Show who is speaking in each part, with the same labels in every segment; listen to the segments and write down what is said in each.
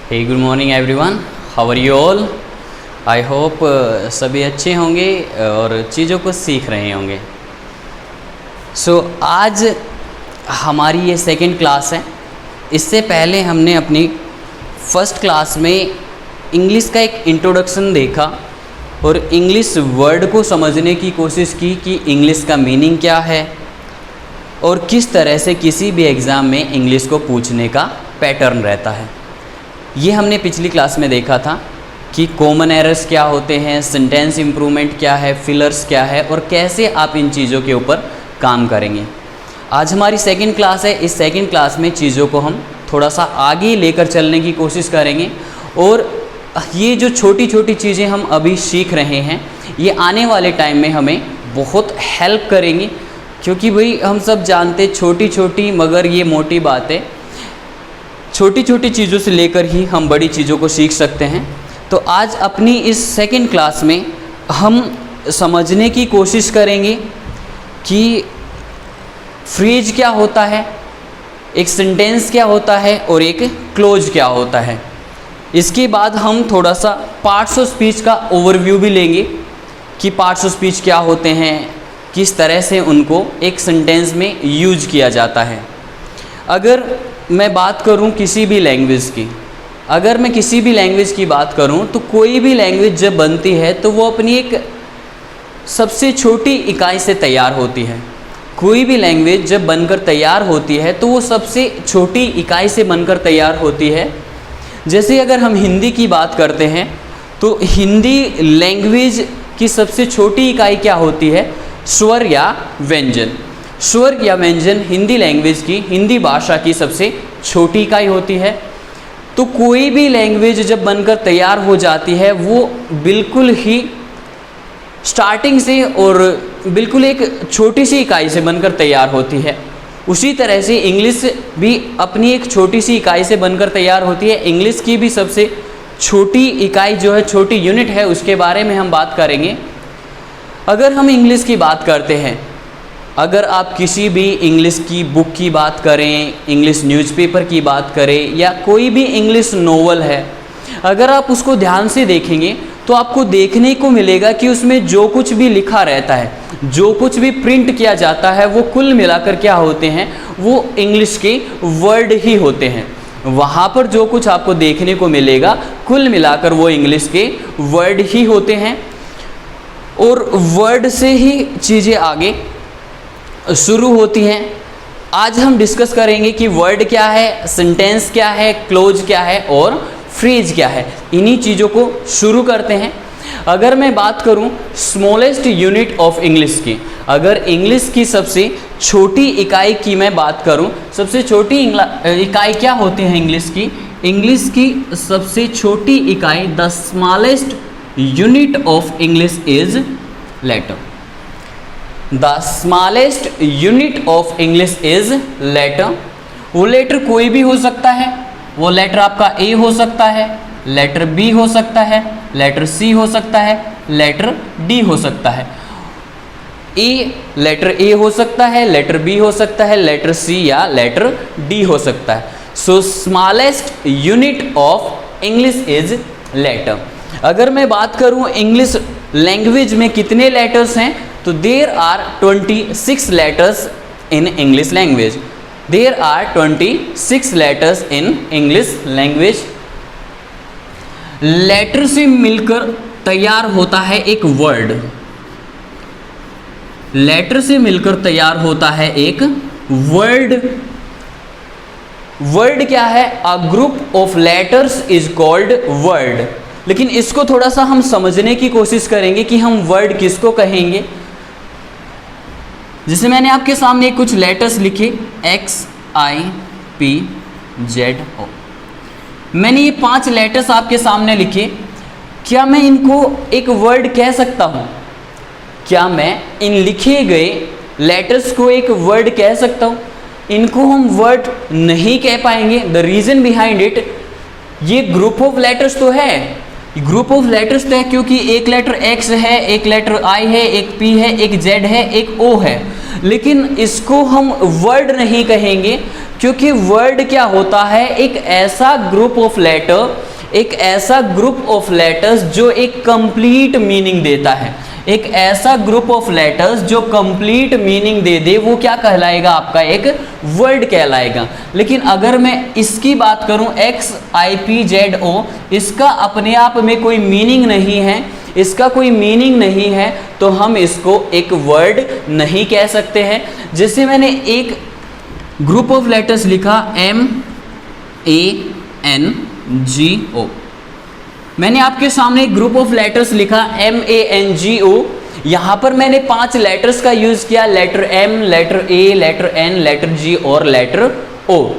Speaker 1: Hey good morning everyone, how are you all. I hope सभी अच्छे होंगे और चीज़ों को सीख रहे होंगे। आज हमारी ये सेकंड क्लास है। इससे पहले हमने अपनी फर्स्ट क्लास में इंग्लिश का एक इंट्रोडक्शन देखा और इंग्लिश वर्ड को समझने की कोशिश की कि इंग्लिश का मीनिंग क्या है और किस तरह से किसी भी एग्ज़ाम में इंग्लिश को पूछने का पैटर्न रहता है। ये हमने पिछली क्लास में देखा था कि कॉमन एरर्स क्या होते हैं, सेंटेंस इम्प्रूवमेंट क्या है, फिलर्स क्या है और कैसे आप इन चीज़ों के ऊपर काम करेंगे। आज हमारी सेकंड क्लास है। इस सेकंड क्लास में चीज़ों को हम थोड़ा सा आगे लेकर चलने की कोशिश करेंगे और ये जो छोटी छोटी चीज़ें हम अभी सीख रहे हैं ये आने वाले टाइम में हमें बहुत हेल्प करेंगी, क्योंकि भाई हम सब जानते छोटी छोटी मगर ये मोटी बात है। छोटी छोटी चीज़ों से लेकर ही हम बड़ी चीज़ों को सीख सकते हैं। तो आज अपनी इस सेकंड क्लास में हम समझने की कोशिश करेंगे कि फ्रेज क्या होता है, एक सेंटेंस क्या होता है और एक क्लोज क्या होता है। इसके बाद हम थोड़ा सा पार्ट्स ऑफ स्पीच का ओवरव्यू भी लेंगे कि पार्ट्स ऑफ स्पीच क्या होते हैं, किस तरह से उनको एक सेंटेंस में यूज किया जाता है। अगर मैं बात करूं किसी भी लैंग्वेज की, अगर मैं किसी भी लैंग्वेज की बात करूं तो कोई भी लैंग्वेज जब बनती है तो वो अपनी एक सबसे छोटी इकाई से तैयार होती है। कोई भी लैंग्वेज जब बनकर तैयार होती है तो वो सबसे छोटी इकाई से बनकर तैयार होती है। जैसे अगर हम हिंदी की बात करते हैं तो हिंदी लैंग्वेज की सबसे छोटी इकाई क्या होती है? स्वर या व्यंजन। स्वर या व्यंजन हिंदी लैंग्वेज की, हिंदी भाषा की सबसे छोटी इकाई होती है। तो कोई भी लैंग्वेज जब बनकर तैयार हो जाती है वो बिल्कुल ही स्टार्टिंग से और बिल्कुल एक छोटी सी इकाई से बनकर तैयार होती है। उसी तरह से इंग्लिश भी अपनी एक छोटी सी इकाई से बनकर तैयार होती है। इंग्लिश की भी सबसे छोटी इकाई जो है, छोटी यूनिट है, उसके बारे में हम बात करेंगे। अगर हम इंग्लिश की बात करते हैं, अगर आप किसी भी इंग्लिश की बुक की बात करें, इंग्लिश न्यूज़पेपर की बात करें या कोई भी इंग्लिश नोवेल है, अगर आप उसको ध्यान से देखेंगे तो आपको देखने को मिलेगा कि उसमें जो कुछ भी लिखा रहता है, जो कुछ भी प्रिंट किया जाता है, वो कुल मिलाकर क्या होते हैं? वो इंग्लिश के वर्ड ही होते हैं। वहाँ पर जो कुछ आपको देखने को मिलेगा कुल मिलाकर वो इंग्लिश के वर्ड ही होते हैं और वर्ड से ही चीज़ें आगे शुरू होती हैं। आज हम डिस्कस करेंगे कि वर्ड क्या है, सेंटेंस क्या है, क्लोज क्या है और फ्रेज क्या है। इन्हीं चीज़ों को शुरू करते हैं। अगर मैं बात करूं स्मॉलेस्ट यूनिट ऑफ इंग्लिश की, अगर इंग्लिश की सबसे छोटी इकाई की मैं बात करूं, सबसे छोटी इकाई क्या होती है इंग्लिश की? इंग्लिश की सबसे छोटी इकाई, the smallest unit of English is letter. The smallest unit of English is letter. वो लेटर कोई भी हो सकता है। वो लेटर आपका ए हो सकता है, लेटर बी हो सकता है, लेटर सी हो सकता है, लेटर डी हो सकता है। लेटर ए हो सकता है, लेटर बी हो सकता है, लेटर सी या लेटर डी हो सकता है। So smallest unit of English is letter. अगर मैं बात करूं इंग्लिश लैंग्वेज में कितने लेटर्स हैं, तो there are 26 letters in English language. There are 26 letters in English language. Letter से मिलकर तैयार होता है एक वर्ड। लेटर से मिलकर तैयार होता है एक वर्ड। वर्ड क्या है? A group of letters is called word. लेकिन इसको थोड़ा सा हम समझने की कोशिश करेंगे कि हम वर्ड किसको कहेंगे। जैसे मैंने आपके सामने कुछ लेटर्स लिखे, XIPZ O। मैंने ये 5 लेटर्स आपके सामने लिखे। क्या मैं इनको एक वर्ड कह सकता हूँ? क्या मैं इन लिखे गए लेटर्स को एक वर्ड कह सकता हूँ? इनको हम वर्ड नहीं कह पाएंगे। द रीज़न बिहाइंड इट, ये ग्रुप ऑफ लेटर्स तो है, ग्रुप ऑफ लेटर्स तो है क्योंकि एक लेटर X है, एक लेटर I है, एक P है, एक Z है, एक O है, लेकिन इसको हम वर्ड नहीं कहेंगे क्योंकि वर्ड क्या होता है, एक ऐसा ग्रुप ऑफ लेटर, एक ऐसा ग्रुप ऑफ लेटर्स जो एक कंप्लीट मीनिंग देता है, एक ऐसा ग्रुप ऑफ लेटर्स जो कंप्लीट मीनिंग दे दे, वो क्या कहलाएगा, आपका एक वर्ड कहलाएगा। लेकिन अगर मैं इसकी बात करूं XIPZO, इसका अपने आप में कोई मीनिंग नहीं है, इसका कोई मीनिंग नहीं है, तो हम इसको एक वर्ड नहीं कह सकते हैं। जैसे मैंने एक ग्रुप ऑफ लेटर्स लिखा MANGO, मैंने आपके सामने एक ग्रुप ऑफ लेटर्स लिखा MANGO, यहाँ पर मैंने 5 लेटर्स का यूज़ किया, letter M, letter A, letter N, letter G और लेटर O।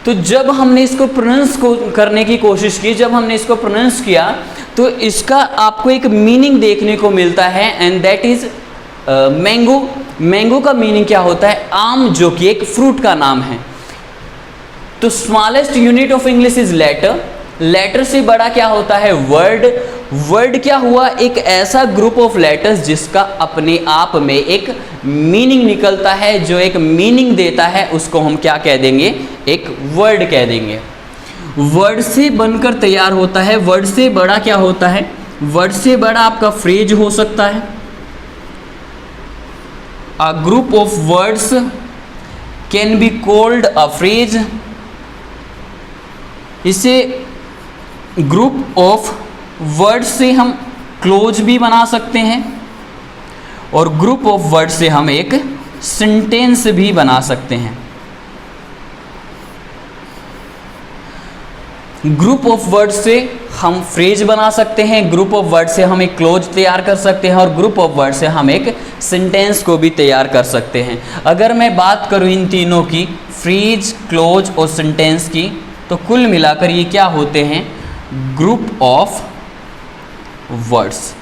Speaker 1: तो जब हमने इसको प्रोनाउंस करने की कोशिश की, जब हमने इसको प्रोनाउंस किया, तो इसका आपको एक मीनिंग देखने को मिलता है, and that is mango. Mango का मीनिंग क्या होता है, आम, जो कि एक फ्रूट का नाम है। तो smallest unit of English is letter, letter से बड़ा क्या होता है, वर्ड। वर्ड क्या हुआ, एक ऐसा ग्रुप ऑफ लेटर्स जिसका अपने आप में एक मीनिंग निकलता है, जो एक मीनिंग देता है, उसको हम क्या कह देंगे, एक वर्ड कह देंगे। वर्ड से बनकर तैयार होता है। वर्ड से बड़ा क्या होता है, वर्ड से बड़ा आपका फ्रेज हो सकता है। A group of words can be called a phrase. इसे ग्रुप ऑफ वर्ड्स से हम क्लोज भी बना सकते हैं, और ग्रुप ऑफ वर्ड से हम एक सेंटेंस भी बना सकते हैं। ग्रुप ऑफ वर्ड से हम फ्रेज बना सकते हैं, ग्रुप ऑफ वर्ड से हम एक क्लोज तैयार कर सकते हैं, और ग्रुप ऑफ वर्ड से हम एक सेंटेंस को भी तैयार कर सकते हैं। अगर मैं बात करूं इन तीनों की, फ्रेज, क्लोज और सेंटेंस की, तो कुल मिलाकर ये क्या होते हैं, group of words.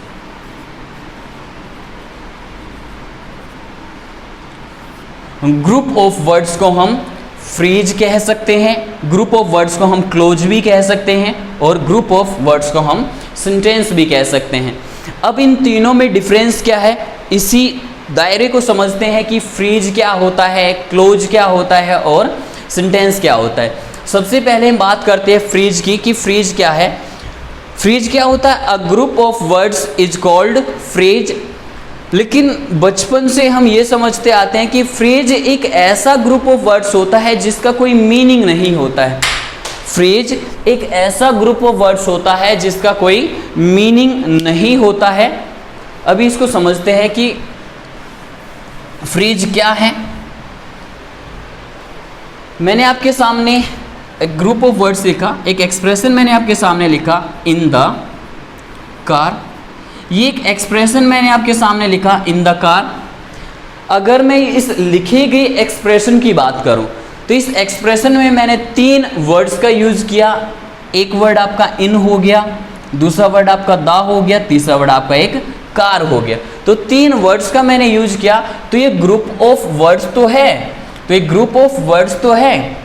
Speaker 1: Group of words को हम फ्रेज कह सकते हैं, ग्रुप ऑफ वर्ड्स को हम क्लोज भी कह सकते हैं, और ग्रुप ऑफ वर्ड्स को हम सेंटेंस भी कह सकते हैं। अब इन तीनों में डिफरेंस क्या है, इसी दायरे को समझते हैं कि फ्रेज क्या होता है, क्लोज क्या होता है और सेंटेंस क्या होता है। सबसे पहले हम बात करते हैं फ्रेज की, कि फ्रेज क्या है। फ्रेज क्या होता है, a group of words is called phrase. लेकिन बचपन से हम ये समझते आते हैं कि फ्रेज एक ऐसा ग्रुप ऑफ वर्ड्स होता है जिसका कोई मीनिंग नहीं होता है। फ्रेज एक ऐसा ग्रुप ऑफ वर्ड्स होता है जिसका कोई मीनिंग नहीं होता है। अभी इसको समझते हैं कि फ्रेज क्या है। मैंने आपके सामने एक ग्रुप ऑफ वर्ड्स लिखा, एक एक्सप्रेशन मैंने आपके सामने लिखा, इन द कार। ये एक एक्सप्रेशन मैंने आपके सामने लिखा, इन द कार। अगर मैं इस लिखे गए एक्सप्रेशन की बात करूं, तो इस एक्सप्रेशन में मैंने 3 वर्ड्स का यूज़ किया। एक वर्ड आपका इन हो गया, दूसरा वर्ड आपका द हो गया, तीसरा वर्ड आपका एक कार हो गया। तो 3 वर्ड्स का मैंने यूज किया। तो ये ग्रुप ऑफ वर्ड्स तो है, तो ये ग्रुप ऑफ वर्ड्स तो है।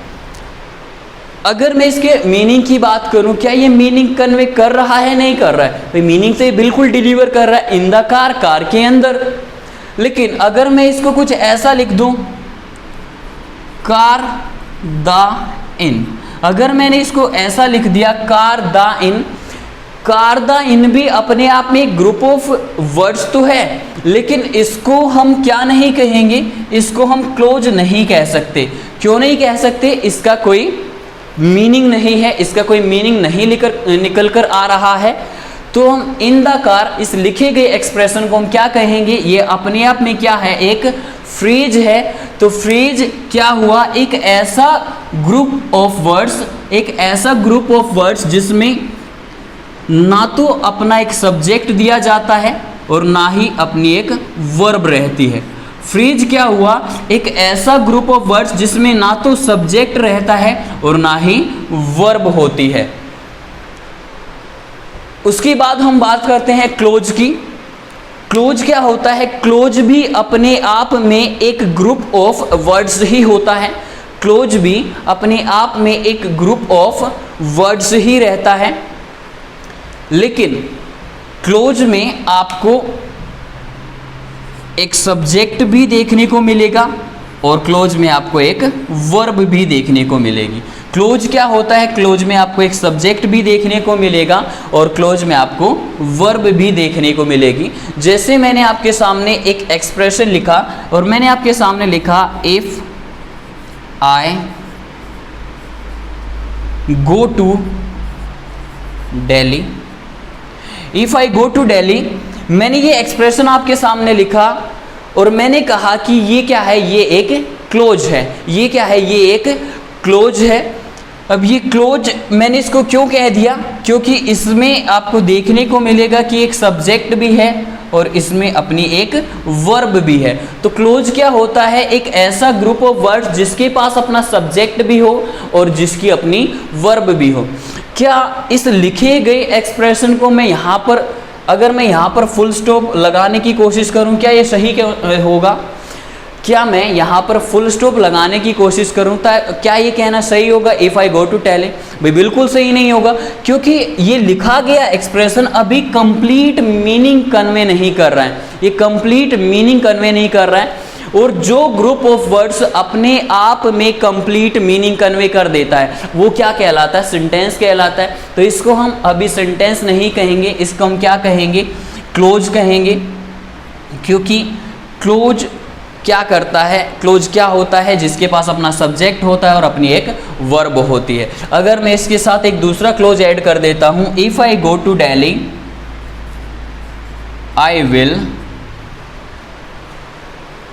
Speaker 1: अगर मैं इसके मीनिंग की बात करूं, क्या ये मीनिंग कन्वे कर रहा है, नहीं कर रहा है? तो मीनिंग तो ये बिल्कुल डिलीवर कर रहा है, इन द कार, कार के अंदर। लेकिन अगर मैं इसको कुछ ऐसा लिख दूं, कार द इन, अगर मैंने इसको ऐसा लिख दिया car the in, car the in भी अपने आप में एक ग्रुप ऑफ वर्ड्स तो है, लेकिन इसको हम क्या नहीं कहेंगे, इसको हम क्लोज नहीं कह सकते। क्यों नहीं कह सकते? इसका कोई मीनिंग नहीं है, इसका कोई मीनिंग नहीं निकल कर आ रहा है। तो हम इन द कार, इस लिखे गए एक्सप्रेशन को हम क्या कहेंगे, ये अपने आप में क्या है, एक फ्रेज है। तो फ्रेज क्या हुआ, एक ऐसा ग्रुप ऑफ वर्ड्स, एक ऐसा ग्रुप ऑफ वर्ड्स जिसमें ना तो अपना एक सब्जेक्ट दिया जाता है और ना ही अपनी एक वर्ब रहती है। फ्रेज क्या हुआ, एक ऐसा ग्रुप ऑफ वर्ड्स जिसमें ना तो सब्जेक्ट रहता है और ना ही वर्ब होती है। उसके बाद हम बात करते हैं क्लोज की। क्लोज क्या होता है? क्लोज भी अपने आप में एक ग्रुप ऑफ वर्ड्स ही होता है। क्लोज भी अपने आप में एक ग्रुप ऑफ वर्ड्स ही रहता है, लेकिन क्लोज में आपको एक सब्जेक्ट भी देखने को मिलेगा और क्लोज में आपको एक वर्ब भी देखने को मिलेगी। क्लोज क्या होता है? क्लोज में आपको एक सब्जेक्ट भी देखने को मिलेगा और क्लोज में आपको वर्ब भी देखने को मिलेगी। जैसे मैंने आपके सामने एक एक्सप्रेशन लिखा और मैंने आपके सामने लिखा if I go to Delhi. If I go to Delhi, मैंने ये एक्सप्रेशन आपके सामने लिखा और मैंने कहा कि ये क्या है? ये एक क्लोज है। ये क्या है? ये एक क्लोज है। अब ये क्लोज मैंने इसको क्यों कह दिया? क्योंकि इसमें आपको देखने को मिलेगा कि एक सब्जेक्ट भी है और इसमें अपनी एक वर्ब भी है। तो क्लोज क्या होता है? एक ऐसा ग्रुप ऑफ वर्ड्स जिसके पास अपना सब्जेक्ट भी हो और जिसकी अपनी वर्ब भी हो। क्या इस लिखे गए एक्सप्रेशन को मैं यहाँ पर, अगर मैं यहाँ पर फुल स्टॉप लगाने की कोशिश करूँ, क्या ये सही होगा? क्या मैं यहाँ पर फुल स्टॉप लगाने की कोशिश करूँ क्या ये कहना सही होगा if I go to Delhi? भाई बिल्कुल सही नहीं होगा, क्योंकि ये लिखा गया एक्सप्रेशन अभी कंप्लीट मीनिंग कन्वे नहीं कर रहा है। ये कंप्लीट मीनिंग कन्वे नहीं कर रहा है। और जो ग्रुप ऑफ वर्ड्स अपने आप में कंप्लीट मीनिंग कन्वे कर देता है वो क्या कहलाता है? सेंटेंस कहलाता है। तो इसको हम अभी सेंटेंस नहीं कहेंगे, इसको हम क्या कहेंगे? क्लोज कहेंगे। क्योंकि क्लोज क्या करता है? क्लोज क्या होता है? जिसके पास अपना सब्जेक्ट होता है और अपनी एक वर्ब होती है। अगर मैं इसके साथ एक दूसरा क्लोज ऐड कर देता हूं, if I go to Delhi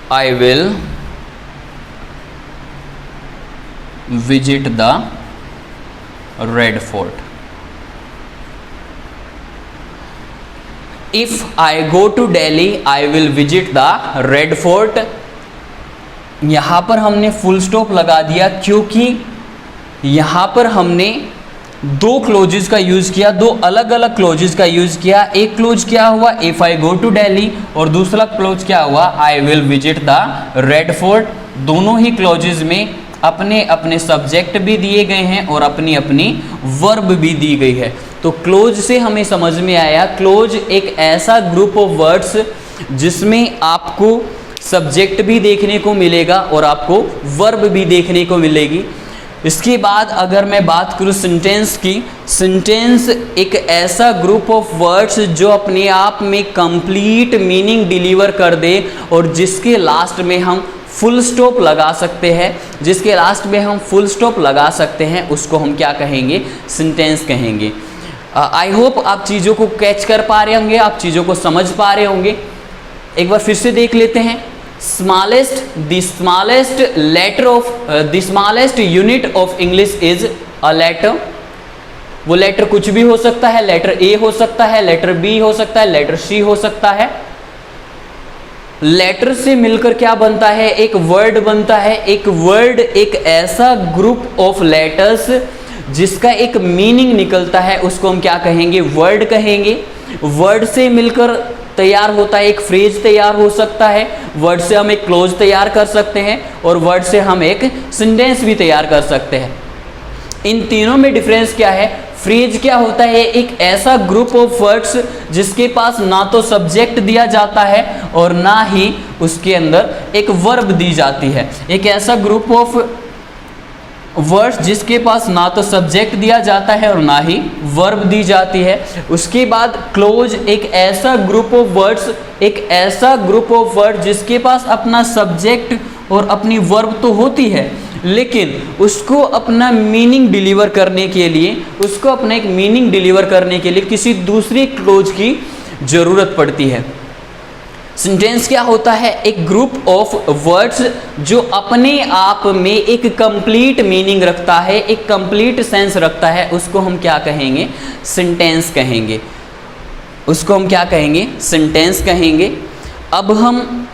Speaker 1: I will visit the Red Fort. If I go to Delhi, I will visit the Red Fort. यहाँ पर हमने फुल स्टॉप लगा दिया क्योंकि यहाँ पर हमने दो क्लोजेस का यूज़ किया, दो अलग अलग क्लोजेस का यूज़ किया। एक क्लोज क्या हुआ? If I go to Delhi, और दूसरा क्लोज क्या हुआ? I will visit the Red Fort. दोनों ही क्लोजेस में अपने अपने सब्जेक्ट भी दिए गए हैं और अपनी अपनी वर्ब भी दी गई है। तो क्लोज से हमें समझ में आया, क्लोज एक ऐसा ग्रुप ऑफ वर्ड्स जिसमें आपको सब्जेक्ट भी देखने को मिलेगा और आपको वर्ब भी देखने को मिलेगी। इसके बाद अगर मैं बात करूँ सेंटेंस की, सेंटेंस एक ऐसा ग्रुप ऑफ वर्ड्स जो अपने आप में कंप्लीट मीनिंग डिलीवर कर दे और जिसके लास्ट में हम फुल स्टॉप लगा सकते हैं, जिसके लास्ट में हम फुल स्टॉप लगा सकते हैं, उसको हम क्या कहेंगे? सेंटेंस कहेंगे। आई होप आप चीज़ों को कैच कर पा रहे होंगे, आप चीज़ों को समझ पा रहे होंगे। एक बार फिर से देख लेते हैं। the smallest unit of English is a letter। वो लेटर कुछ भी हो सकता है, लेटर ए हो सकता है, लेटर बी हो सकता है, लेटर सी हो सकता है। लेटर से मिलकर क्या बनता है? एक वर्ड बनता है। एक वर्ड एक ऐसा ग्रुप ऑफ लेटर्स जिसका एक मीनिंग निकलता है, उसको हम क्या कहेंगे? वर्ड कहेंगे। वर्ड से मिलकर तैयार होता है एक फ्रेज तैयार हो सकता है, वर्ड से हम एक क्लोज तैयार कर सकते हैं और वर्ड से हम एक सेंटेंस भी तैयार कर सकते हैं। इन तीनों में डिफरेंस क्या है? फ्रेज क्या होता है? एक ऐसा ग्रुप ऑफ वर्ड्स जिसके पास ना तो सब्जेक्ट दिया जाता है और ना ही उसके अंदर एक वर्ब दी जाती है। एक ऐसा ग्रुप ऑफ वर्ड्स जिसके पास ना तो सब्जेक्ट दिया जाता है और ना ही वर्ब दी जाती है। उसके बाद क्लोज एक ऐसा ग्रुप ऑफ वर्ड्स, एक ऐसा ग्रुप ऑफ वर्ड जिसके पास अपना सब्जेक्ट और अपनी वर्ब तो होती है, लेकिन उसको अपना मीनिंग डिलीवर करने के लिए, उसको अपना एक मीनिंग डिलीवर करने के लिए किसी दूसरी क्लोज की ज़रूरत पड़ती है। सेंटेंस क्या होता है? एक ग्रुप ऑफ वर्ड्स जो अपने आप में एक कंप्लीट मीनिंग रखता है, एक कंप्लीट सेंस रखता है, उसको हम क्या कहेंगे? सेंटेंस कहेंगे। उसको हम क्या कहेंगे? सेंटेंस कहेंगे। अब हम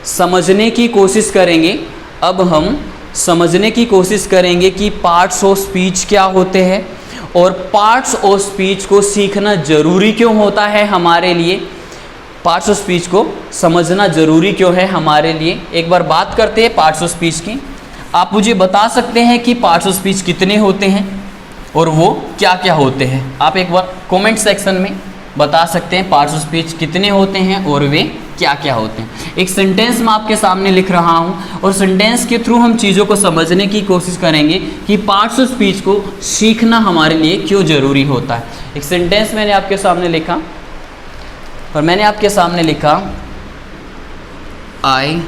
Speaker 1: समझने की कोशिश करेंगे, अब हम समझने की कोशिश करेंगे कि पार्ट्स ऑफ स्पीच क्या होते हैं और पार्ट्स ऑफ स्पीच को सीखना ज़रूरी क्यों होता है हमारे लिए। पार्ट्स ऑफ स्पीच को समझना ज़रूरी क्यों है हमारे लिए। एक बार बात करते हैं पार्ट्स ऑफ स्पीच की। आप मुझे बता सकते हैं कि पार्ट्स ऑफ स्पीच कितने होते हैं और वो क्या क्या होते हैं? आप एक बार कमेंट सेक्शन में बता सकते हैं पार्ट्स ऑफ स्पीच कितने होते हैं और वे क्या क्या होते हैं। एक सेंटेंस मैं आपके सामने लिख रहा हूँ और सेंटेंस के थ्रू हम चीज़ों को समझने की कोशिश करेंगे कि पार्ट्स ऑफ स्पीच को सीखना हमारे लिए क्यों ज़रूरी होता है। एक सेंटेंस मैंने आपके सामने लिखा और मैंने आपके सामने लिखा I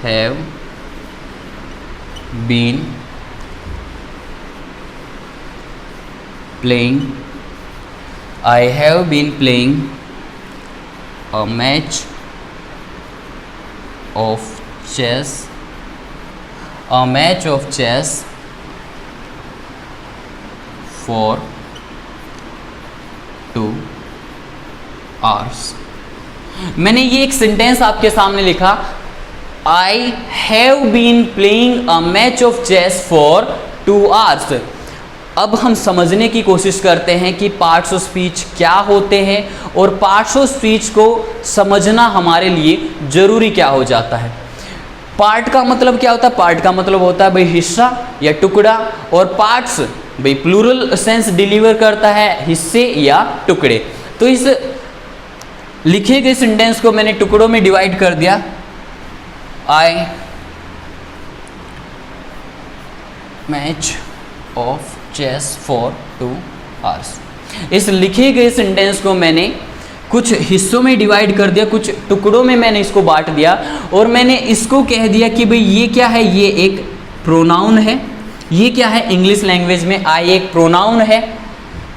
Speaker 1: have been playing, I have been playing a match of chess for 2 hours। मैंने ये एक सेंटेंस आपके सामने लिखा, I have been playing a match of chess for 2 hours। अब हम समझने की कोशिश करते हैं कि पार्ट्स ऑफ स्पीच क्या होते हैं और पार्ट्स ऑफ स्पीच को समझना हमारे लिए ज़रूरी क्या हो जाता है। पार्ट का मतलब क्या होता है? पार्ट का मतलब होता है भाई हिस्सा या टुकड़ा, और पार्ट्स भाई प्लूरल सेंस डिलीवर करता है हिस्से या टुकड़े। तो इस लिखे गए सेंटेंस को मैंने टुकड़ों में डिवाइड कर दिया। I match of chess for 2 hours। इस लिखे गए सेंटेंस को मैंने कुछ हिस्सों में डिवाइड कर दिया, कुछ टुकड़ों में मैंने इसको बांट दिया और मैंने इसको कह दिया कि भाई ये क्या है, ये एक प्रोनाउन है। ये क्या है? इंग्लिश लैंग्वेज में आई एक प्रोनाउन है।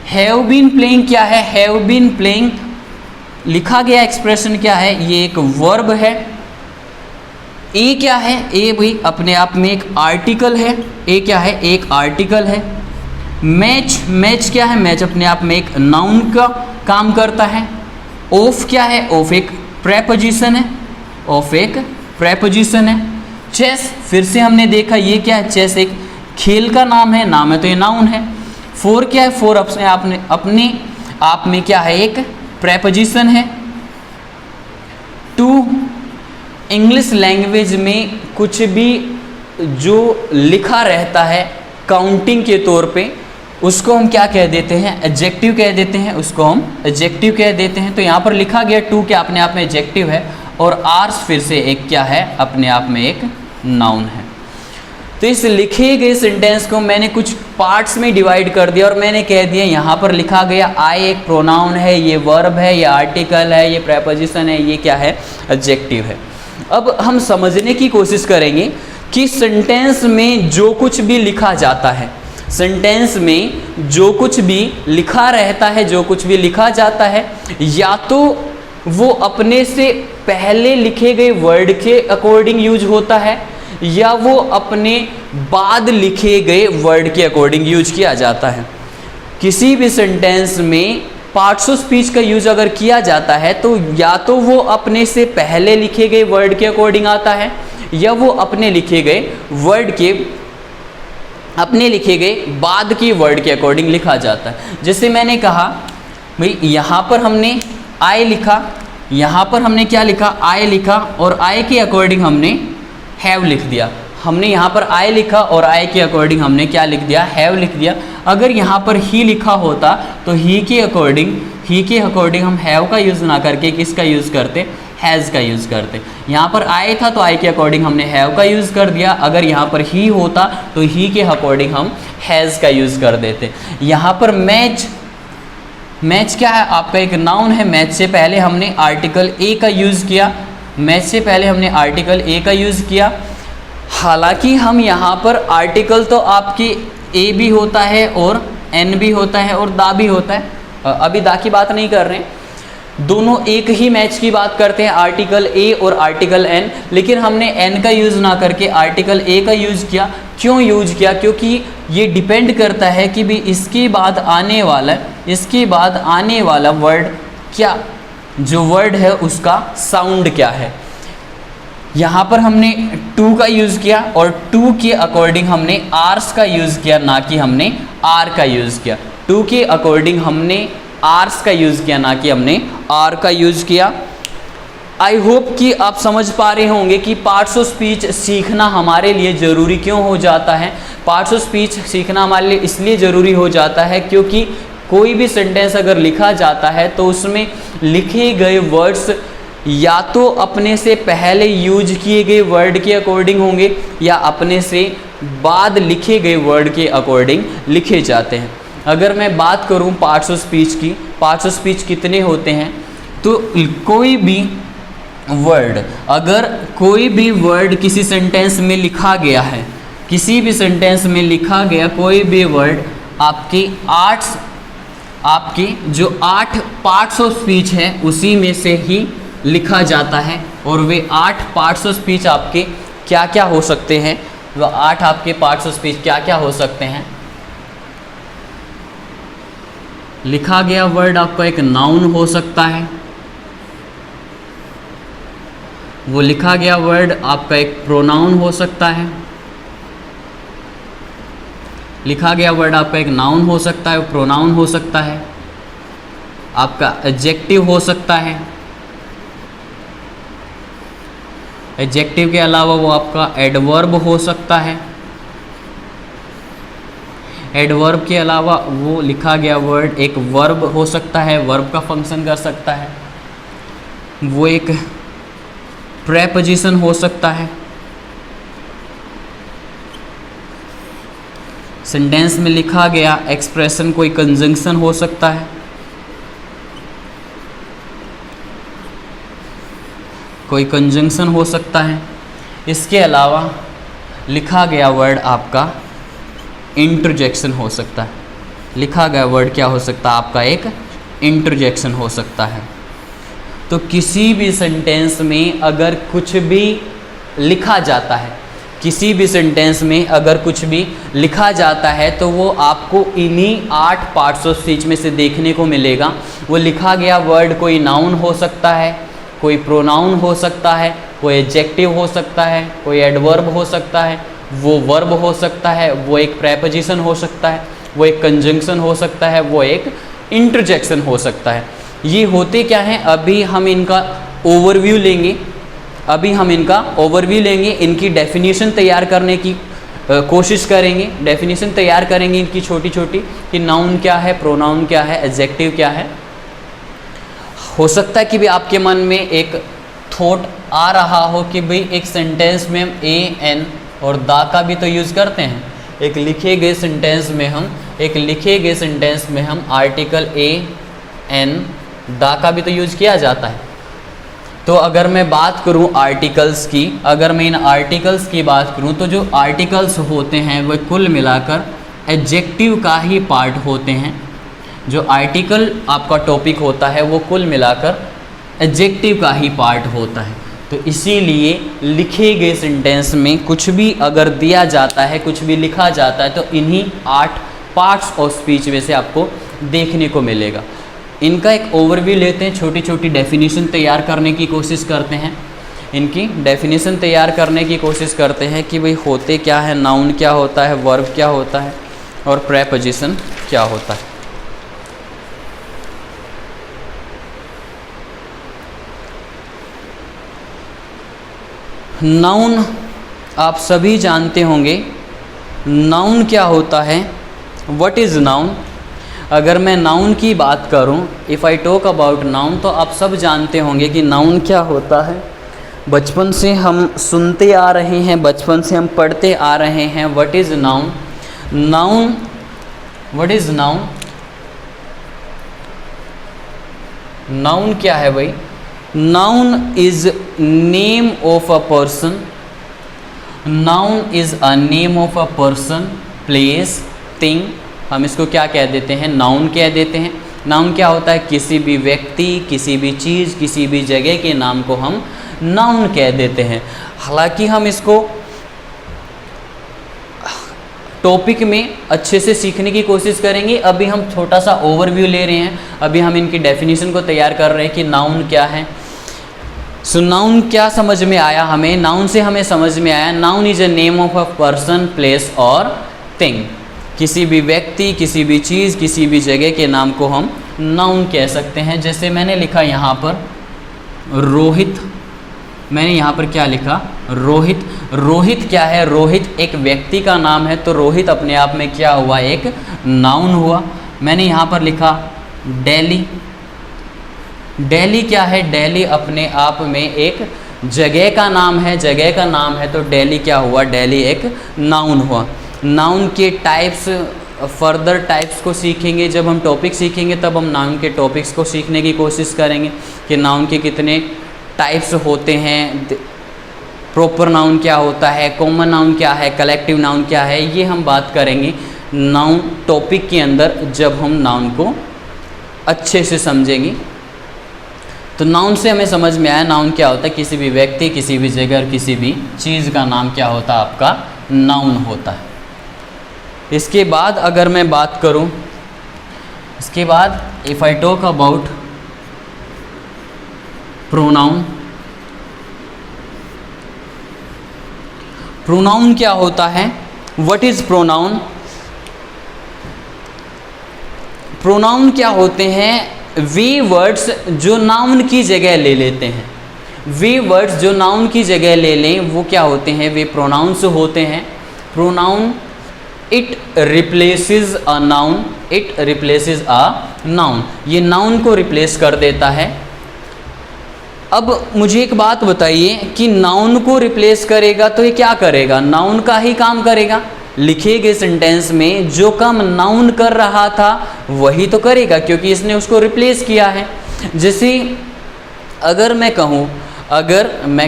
Speaker 1: हैव बीन प्लेइंग क्या है? हैव बीन प्लेइंग लिखा गया एक्सप्रेशन क्या है? ये एक वर्ब है। ए क्या है? ए भाई अपने आप में एक आर्टिकल है। ए क्या है? एक आर्टिकल है। मैच क्या है? मैच अपने आप में एक नाउन का काम करता है। ऑफ क्या है? ऑफ एक प्रेपोजिशन है। ऑफ एक प्रेपोजिशन है। चेस फिर से हमने देखा ये क्या है? चेस एक खेल का नाम है, नाम है तो ये नाउन है। फोर क्या है? फोर अपने आप में क्या है? एक प्रेपोजिशन है। टू इंग्लिश लैंग्वेज में कुछ भी जो लिखा रहता है काउंटिंग के तौर पे उसको हम क्या कह देते हैं? एडजेक्टिव कह देते हैं। उसको हम एडजेक्टिव कह देते हैं। तो यहाँ पर लिखा गया टू क्या अपने आप में एडजेक्टिव है और आर्स फिर से एक क्या है? अपने आप में एक नाउन है। तो इस लिखे गए सेंटेंस को मैंने कुछ पार्ट्स में डिवाइड कर दिया और मैंने कह दिया यहाँ पर लिखा गया आई एक प्रोनाउन है, ये वर्ब है, ये आर्टिकल है, ये प्रेपोजिशन है, ये क्या है? एडजेक्टिव है। अब हम समझने की कोशिश करेंगे कि सेंटेंस में जो कुछ भी लिखा जाता है, सेंटेंस में जो कुछ भी लिखा रहता है, जो कुछ भी लिखा जाता है, या तो वो अपने से पहले लिखे गए वर्ड के अकॉर्डिंग यूज होता है या वो अपने बाद लिखे गए वर्ड के अकॉर्डिंग यूज किया जाता है। किसी भी सेंटेंस में पार्ट्स ऑफ स्पीच का यूज अगर किया जाता है तो या तो वो अपने से पहले लिखे गए वर्ड के अकॉर्डिंग आता है या वो अपने लिखे गए बाद के वर्ड के अकॉर्डिंग लिखा जाता है। जैसे मैंने कहा भाई यहाँ पर हमने आई लिखा, यहाँ पर हमने क्या लिखा? आई लिखा और आई के अकॉर्डिंग हमने हैव लिख दिया। हमने यहाँ पर आई लिखा और आई के अकॉर्डिंग हमने क्या लिख दिया? हैव लिख दिया। अगर यहाँ पर ही लिखा होता तो ही के अकॉर्डिंग हम हैव का यूज़ ना करके किसका यूज़ करते? हैज़ का यूज़ करते। यहाँ पर आई था तो आई के अकॉर्डिंग हमने हैव का यूज़ कर दिया। अगर यहाँ पर ही होता तो ही के अकॉर्डिंग हम हैज़ का यूज़ कर देते। यहाँ पर मैच क्या है? आपका एक नाउन है। मैच से पहले हमने आर्टिकल ए का यूज़ किया। हालांकि हम यहाँ पर आर्टिकल तो आपकी ए भी होता है और एन भी होता है और दा भी होता है। अभी दा की बात नहीं कर रहे हैं, दोनों एक ही मैच की बात करते हैं, आर्टिकल ए और आर्टिकल एन। लेकिन हमने एन का यूज़ ना करके आर्टिकल ए का यूज़ किया। क्यों यूज किया? क्योंकि ये डिपेंड करता है कि भी इसके बाद आने वाला वर्ड क्या, जो वर्ड है उसका साउंड क्या है। यहाँ पर हमने टू का यूज़ किया और टू के अकॉर्डिंग हमने आर्स का यूज़ किया, ना कि हमने आर का यूज़ किया। टू के अकॉर्डिंग हमने आर्स का यूज़ किया, ना कि हमने आर का यूज़ किया। आई होप कि आप समझ पा रहे होंगे कि पार्ट्स ऑफ स्पीच सीखना हमारे लिए ज़रूरी क्यों हो जाता है। पार्ट्स ऑफ स्पीच सीखना हमारे लिए इसलिए ज़रूरी हो जाता है क्योंकि कोई भी सेंटेंस अगर लिखा जाता है तो उसमें लिखे गए वर्ड्स या तो अपने से पहले यूज किए गए वर्ड के अकॉर्डिंग होंगे या अपने से बाद लिखे गए वर्ड के अकॉर्डिंग लिखे जाते हैं। अगर मैं बात करूं पार्ट्स ऑफ स्पीच की, पार्ट्स ऑफ स्पीच कितने होते हैं, तो कोई भी वर्ड, अगर कोई भी वर्ड किसी सेंटेंस में लिखा गया है, किसी भी सेंटेंस में लिखा गया कोई भी वर्ड, आपके जो 8 पार्ट्स ऑफ स्पीच है उसी में से ही लिखा जाता है। और वे 8 पार्ट्स ऑफ स्पीच आपके क्या क्या हो सकते हैं, वह 8 आपके पार्ट्स ऑफ स्पीच क्या क्या हो सकते हैं। लिखा गया वर्ड आपका एक नाउन हो सकता है, वो लिखा गया वर्ड आपका एक प्रोनाउन हो सकता है, लिखा गया वर्ड आपका एक नाउन हो सकता है, प्रोनाउन हो सकता है, आपका एडजेक्टिव हो सकता है, एडजेक्टिव के अलावा वो आपका एडवर्ब हो सकता है, एडवर्ब के अलावा वो लिखा गया वर्ड एक वर्ब हो सकता है, वर्ब का फंक्शन कर सकता है, वो एक प्रेपोजिशन हो सकता है, सेंटेंस में लिखा गया एक्सप्रेशन कोई कंजंक्शन हो सकता है, कोई कंजंक्शन हो सकता है। इसके अलावा लिखा गया वर्ड आपका इंटरजेक्शन हो सकता है, लिखा गया वर्ड क्या हो सकता है आपका एक इंटरजेक्शन हो सकता है। तो किसी भी सेंटेंस में अगर कुछ भी लिखा जाता है, किसी भी सेंटेंस में अगर कुछ भी लिखा जाता है तो वो आपको इन्हीं 8 पार्ट्स ऑफ स्पीच में से देखने को मिलेगा। वो लिखा गया वर्ड कोई नाउन हो सकता है, कोई प्रोनाउन हो सकता है, कोई एडजेक्टिव हो सकता है, कोई एडवर्ब हो सकता है, वो वर्ब हो सकता है, वो एक प्रेपोजिशन हो सकता है, वो एक कंजंक्शन हो सकता है, वो एक इंटरजेक्शन हो सकता है। ये होते क्या हैं, अभी हम इनका ओवरव्यू लेंगे, इनकी डेफिनेशन तैयार करने की कोशिश करेंगे, डेफिनेशन तैयार करेंगे इनकी छोटी छोटी, कि नाउन क्या है, प्रोनाउन क्या है, एडजेक्टिव क्या है। हो सकता है कि भी आपके मन में एक थॉट आ रहा हो कि भाई एक सेंटेंस में हम ए एन और दा का भी तो यूज़ करते हैं। एक लिखे गए सेंटेंस में हम आर्टिकल ए एन दा का भी तो यूज़ किया जाता है। तो अगर मैं बात करूं आर्टिकल्स की, अगर मैं इन आर्टिकल्स की बात करूं तो जो आर्टिकल्स होते हैं वह कुल मिलाकर एडजेक्टिव का ही पार्ट होते हैं। जो आर्टिकल आपका टॉपिक होता है वो कुल मिलाकर एडजेक्टिव का ही पार्ट होता है। तो इसीलिए लिखे गए सेंटेंस में कुछ भी अगर दिया जाता है, कुछ भी लिखा जाता है, तो इन्हीं 8 पार्ट्स ऑफ स्पीच में से आपको देखने को मिलेगा। इनका एक ओवरव्यू लेते हैं, छोटी छोटी डेफिनेशन तैयार करने की कोशिश करते हैं, इनकी डेफिनेशन तैयार करने की कोशिश करते हैं कि भाई होते क्या है, नाउन क्या होता है, वर्ब क्या होता है और प्रेपोजिशन क्या होता है। नाउन आप सभी जानते होंगे, नाउन क्या होता है, व्हाट इज़ नाउन। अगर मैं नाउन की बात करूं, if I talk about noun, तो आप सब जानते होंगे कि नाउन क्या होता है। बचपन से हम सुनते आ रहे हैं, बचपन से हम पढ़ते आ रहे हैं, what is noun. Noun, what is noun, noun क्या है भाई। Noun is name of a person, noun is a name of a person, place, thing. हम इसको क्या कह देते हैं, नाउन कह देते हैं। नाउन क्या होता है, किसी भी व्यक्ति, किसी भी चीज़, किसी भी जगह के नाम को हम नाउन कह देते हैं। हालांकि हम इसको टॉपिक में अच्छे से सीखने की कोशिश करेंगे। अभी हम छोटा सा ओवरव्यू ले रहे हैं, अभी हम इनकी डेफिनेशन को तैयार कर रहे हैं कि नाउन क्या है। सो नाउन क्या समझ में आया हमें, नाउन से हमें समझ में आया noun is a name of a person, place और थिंग। किसी भी व्यक्ति, किसी भी चीज़, किसी भी जगह के नाम को हम नाउन कह सकते हैं। जैसे मैंने लिखा यहाँ पर रोहित, मैंने यहाँ पर क्या लिखा, रोहित। रोहित क्या है, रोहित एक व्यक्ति का नाम है, तो रोहित अपने आप में क्या हुआ, एक नाउन हुआ। मैंने यहाँ पर लिखा दिल्ली, दिल्ली क्या है? दिल्ली अपने आप में एक जगह का नाम है, जगह का नाम है तो दिल्ली क्या हुआ? दिल्ली एक नाउन हुआ। नाउन के टाइप्स, फर्दर टाइप्स को सीखेंगे, जब हम टॉपिक सीखेंगे तब हम नाउन के टॉपिक्स को सीखने की कोशिश करेंगे कि नाउन के कितने टाइप्स होते हैं, प्रॉपर नाउन क्या होता है, कॉमन नाउन क्या है, कलेक्टिव नाउन क्या है, ये हम बात करेंगे नाउन टॉपिक के अंदर जब हम नाउन को अच्छे से समझेंगे। तो नाउन से हमें समझ में आया नाउन क्या होता है, किसी भी व्यक्ति, किसी भी जगह, किसी भी चीज़ का नाम क्या होता है? आपका नाउन होता है। इसके बाद अगर मैं बात करूं, इसके बाद if I talk about pronoun, pronoun क्या होता है? What is pronoun? प्रोनाउन क्या होते हैं? वे वर्ड्स जो नाउन की जगह ले लेते हैं, वे वर्ड्स जो नाउन की जगह ले लें वो क्या होते हैं? वे प्रोनाउंस होते हैं। Pronoun it replaces a noun, it replaces a noun, ये नाउन को रिप्लेस कर देता है। अब मुझे एक बात बताइए कि नाउन को रिप्लेस करेगा तो ये क्या करेगा? नाउन का ही काम करेगा। लिखे गए सेंटेंस में जो काम नाउन कर रहा था वही तो करेगा, क्योंकि इसने उसको रिप्लेस किया है। जैसे अगर मैं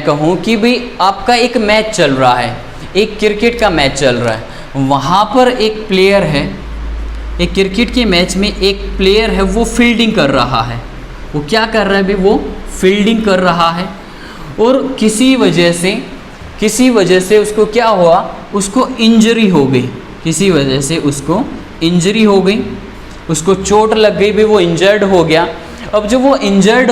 Speaker 1: कहूँ कि भाई आपका एक मैच चल रहा है, एक क्रिकेट का मैच चल रहा है, वहाँ पर एक प्लेयर है, एक क्रिकेट के मैच में एक प्लेयर है, वो फील्डिंग कर रहा है। वो क्या कर रहा है भाई? वो फील्डिंग कर रहा है और किसी वजह से उसको क्या हुआ? उसको इंजरी हो गई, किसी वजह से उसको इंजरी हो गई, उसको चोट लग गई भी, वो इंजर्ड हो गया। अब जब वो इंजर्ड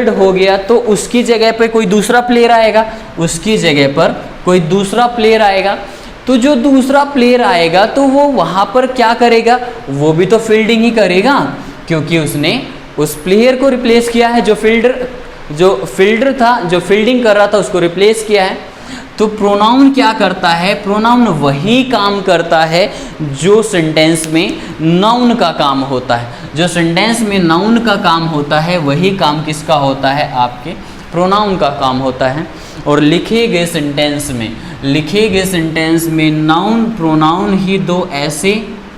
Speaker 1: हो गया तो उसकी जगह पे कोई दूसरा प्लेयर आएगा, उसकी जगह पर कोई दूसरा प्लेयर आएगा। तो जो दूसरा प्लेयर आएगा तो वो वहाँ पर क्या करेगा? वो भी तो फील्डिंग ही करेगा, क्योंकि उसने उस प्लेयर को रिप्लेस किया है, जो फील्डर था, जो फील्डिंग कर रहा था, उसको रिप्लेस किया है। तो प्रोनाउन क्या करता है? प्रोनाउन वही काम करता है जो सेंटेंस में नाउन का काम होता है। जो सेंटेंस में नाउन का काम होता है वही काम किसका होता है? आपके प्रोनाउन का काम होता है। और लिखे गए सेंटेंस में नाउन प्रोनाउन ही दो ऐसे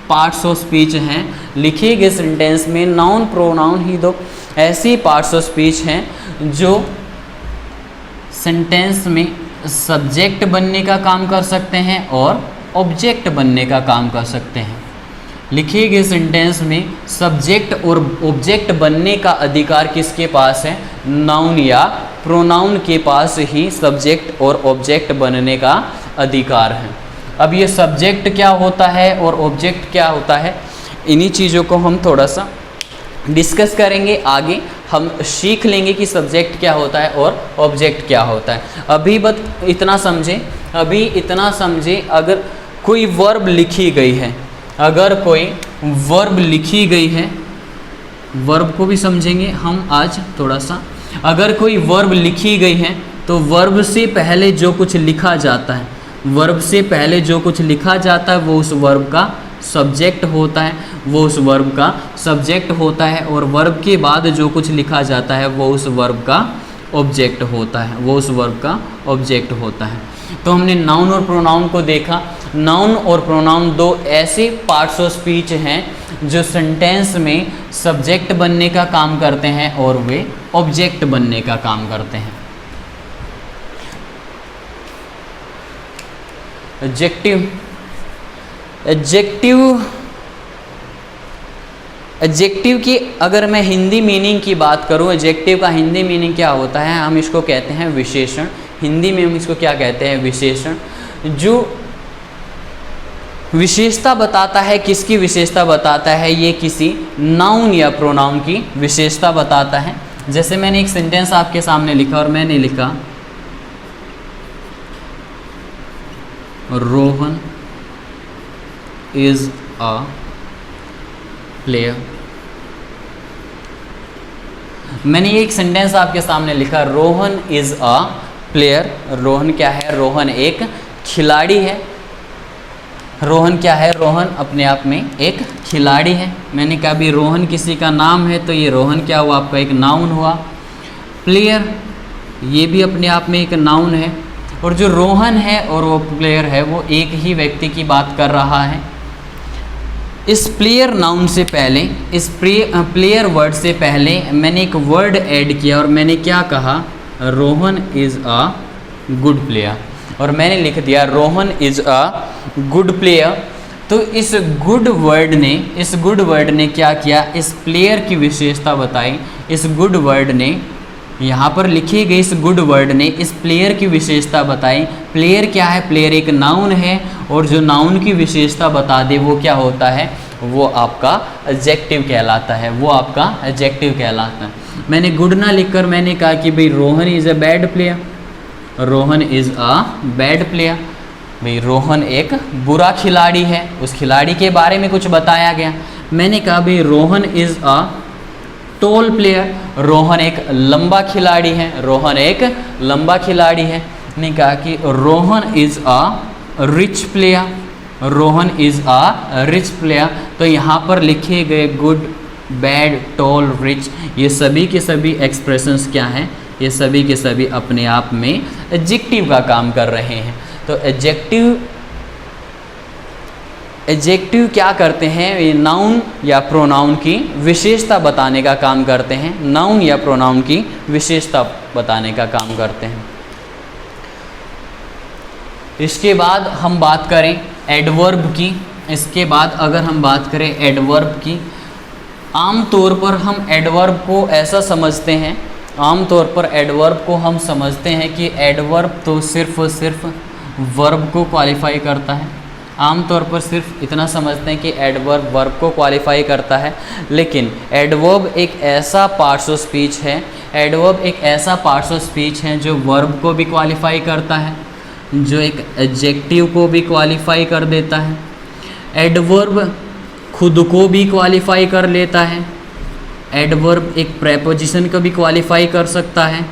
Speaker 1: पार्ट्स ऑफ स्पीच हैं। लिखे गए सेंटेंस में नाउन प्रोनाउन ही दो ऐसी पार्ट्स ऑफ स्पीच हैं जो सेंटेंस में सब्जेक्ट बनने का काम कर सकते हैं और ऑब्जेक्ट बनने का काम कर सकते हैं। लिखे गए सेंटेंस में सब्जेक्ट और ऑब्जेक्ट बनने का अधिकार किसके पास है? नाउन या प्रोनाउन के पास ही सब्जेक्ट और ऑब्जेक्ट बनने का अधिकार है। अब ये सब्जेक्ट क्या होता है और ऑब्जेक्ट क्या होता है, इन्हीं चीज़ों को हम थोड़ा सा डिस्कस करेंगे। आगे हम सीख लेंगे कि सब्जेक्ट क्या होता है और ऑब्जेक्ट क्या होता है। अभी बस इतना समझे, अगर कोई वर्ब लिखी गई है, वर्ब को भी समझेंगे हम आज थोड़ा सा। अगर कोई वर्ब लिखी गई है तो वर्ब से पहले जो कुछ लिखा जाता है, वो उस वर्ब का सब्जेक्ट होता है, और वर्ब के बाद जो कुछ लिखा जाता है वो उस वर्ब का ऑब्जेक्ट होता है। तो हमने नाउन और प्रोनाउन को देखा। नाउन और प्रोनाउन दो ऐसे पार्ट्स ऑफ स्पीच हैं जो सेंटेंस में सब्जेक्ट बनने का काम करते हैं और वे ऑब्जेक्ट बनने का काम करते हैं। एडजेक्टिव की अगर मैं हिंदी मीनिंग की बात करूं, एडजेक्टिव का हिंदी मीनिंग क्या होता है? हम इसको कहते हैं विशेषण। हिंदी में हम इसको क्या कहते हैं? विशेषण। जो विशेषता बताता है, किसकी विशेषता बताता है? ये किसी नाउन या प्रोनाउन की विशेषता बताता है। जैसे मैंने एक सेंटेंस आपके सामने लिखा और मैंने लिखा रोहन इज अ प्लेयर। मैंने एक सेंटेंस आपके सामने लिखा Rohan is a player. Rohan क्या है? रोहन एक खिलाड़ी है। रोहन क्या है? रोहन अपने आप में एक खिलाड़ी है। मैंने कहा भी रोहन किसी का नाम है, तो ये रोहन क्या हुआ? आपका एक नाउन हुआ। प्लेयर, ये भी अपने आप में एक नाउन है। और जो रोहन है और वो प्लेयर है, वो एक ही व्यक्ति की बात कर रहा है। इस प्लेयर नाउन से पहले, इस प्लेयर वर्ड से पहले मैंने एक वर्ड ऐड किया और मैंने क्या कहा? Rohan is a good player. और मैंने लिख दिया Rohan is a good player. तो इस गुड वर्ड ने क्या किया? इस प्लेयर की विशेषता बताई। इस गुड वर्ड ने, यहाँ पर लिखी गई इस गुड वर्ड ने इस प्लेयर की विशेषता बताई। प्लेयर क्या है? प्लेयर एक नाउन है, और जो नाउन की विशेषता बता दे वो क्या होता है? वो आपका एडजेक्टिव कहलाता है। वो आपका एडजेक्टिव कहलाता है। मैंने गुड ना लिखकर मैंने कहा कि भाई Rohan is a bad player. Rohan is a bad player, भाई रोहन एक बुरा खिलाड़ी है। उस खिलाड़ी के बारे में कुछ बताया गया। मैंने कहा भाई Rohan is a tall player. Rohan एक लंबा खिलाड़ी है। रोहन एक लंबा खिलाड़ी है। मैंने कहा कि Rohan is a rich player. Rohan is a rich player. तो यहाँ पर लिखे गए गुड, बैड, टॉल, रिच, ये सभी के सभी एक्सप्रेशंस क्या हैं? ये सभी के सभी अपने आप में एडजेक्टिव का काम कर रहे हैं। तो एडजेक्टिव क्या करते हैं? ये नाउन या प्रोनाउन की विशेषता बताने का काम करते हैं। नाउन या प्रोनाउन की विशेषता बताने का काम करते हैं। इसके बाद हम बात करें एडवर्ब की। इसके बाद अगर हम बात करें एडवर्ब की, आमतौर पर हम एडवर्ब को ऐसा समझते हैं, आमतौर पर एडवर्ब को हम समझते हैं कि एडवर्ब तो सिर्फ और सिर्फ वर्ब को क्वालिफाई करता है। आमतौर पर सिर्फ इतना समझते हैं कि एडवर्ब वर्ब को क्वालिफाई करता है, लेकिन एडवर्ब एक ऐसा पार्ट्स ऑफ स्पीच है, एडवर्ब एक ऐसा पार्ट्स ऑफ स्पीच है जो वर्ब को भी क्वालिफाई करता है, जो एक एडजेक्टिव को भी क्वालिफाई कर देता है। एडवर्ब खुद को भी क्वालिफाई कर लेता है। एडवर्ब एक प्रेपोजिशन को भी क्वालिफाई कर सकता है।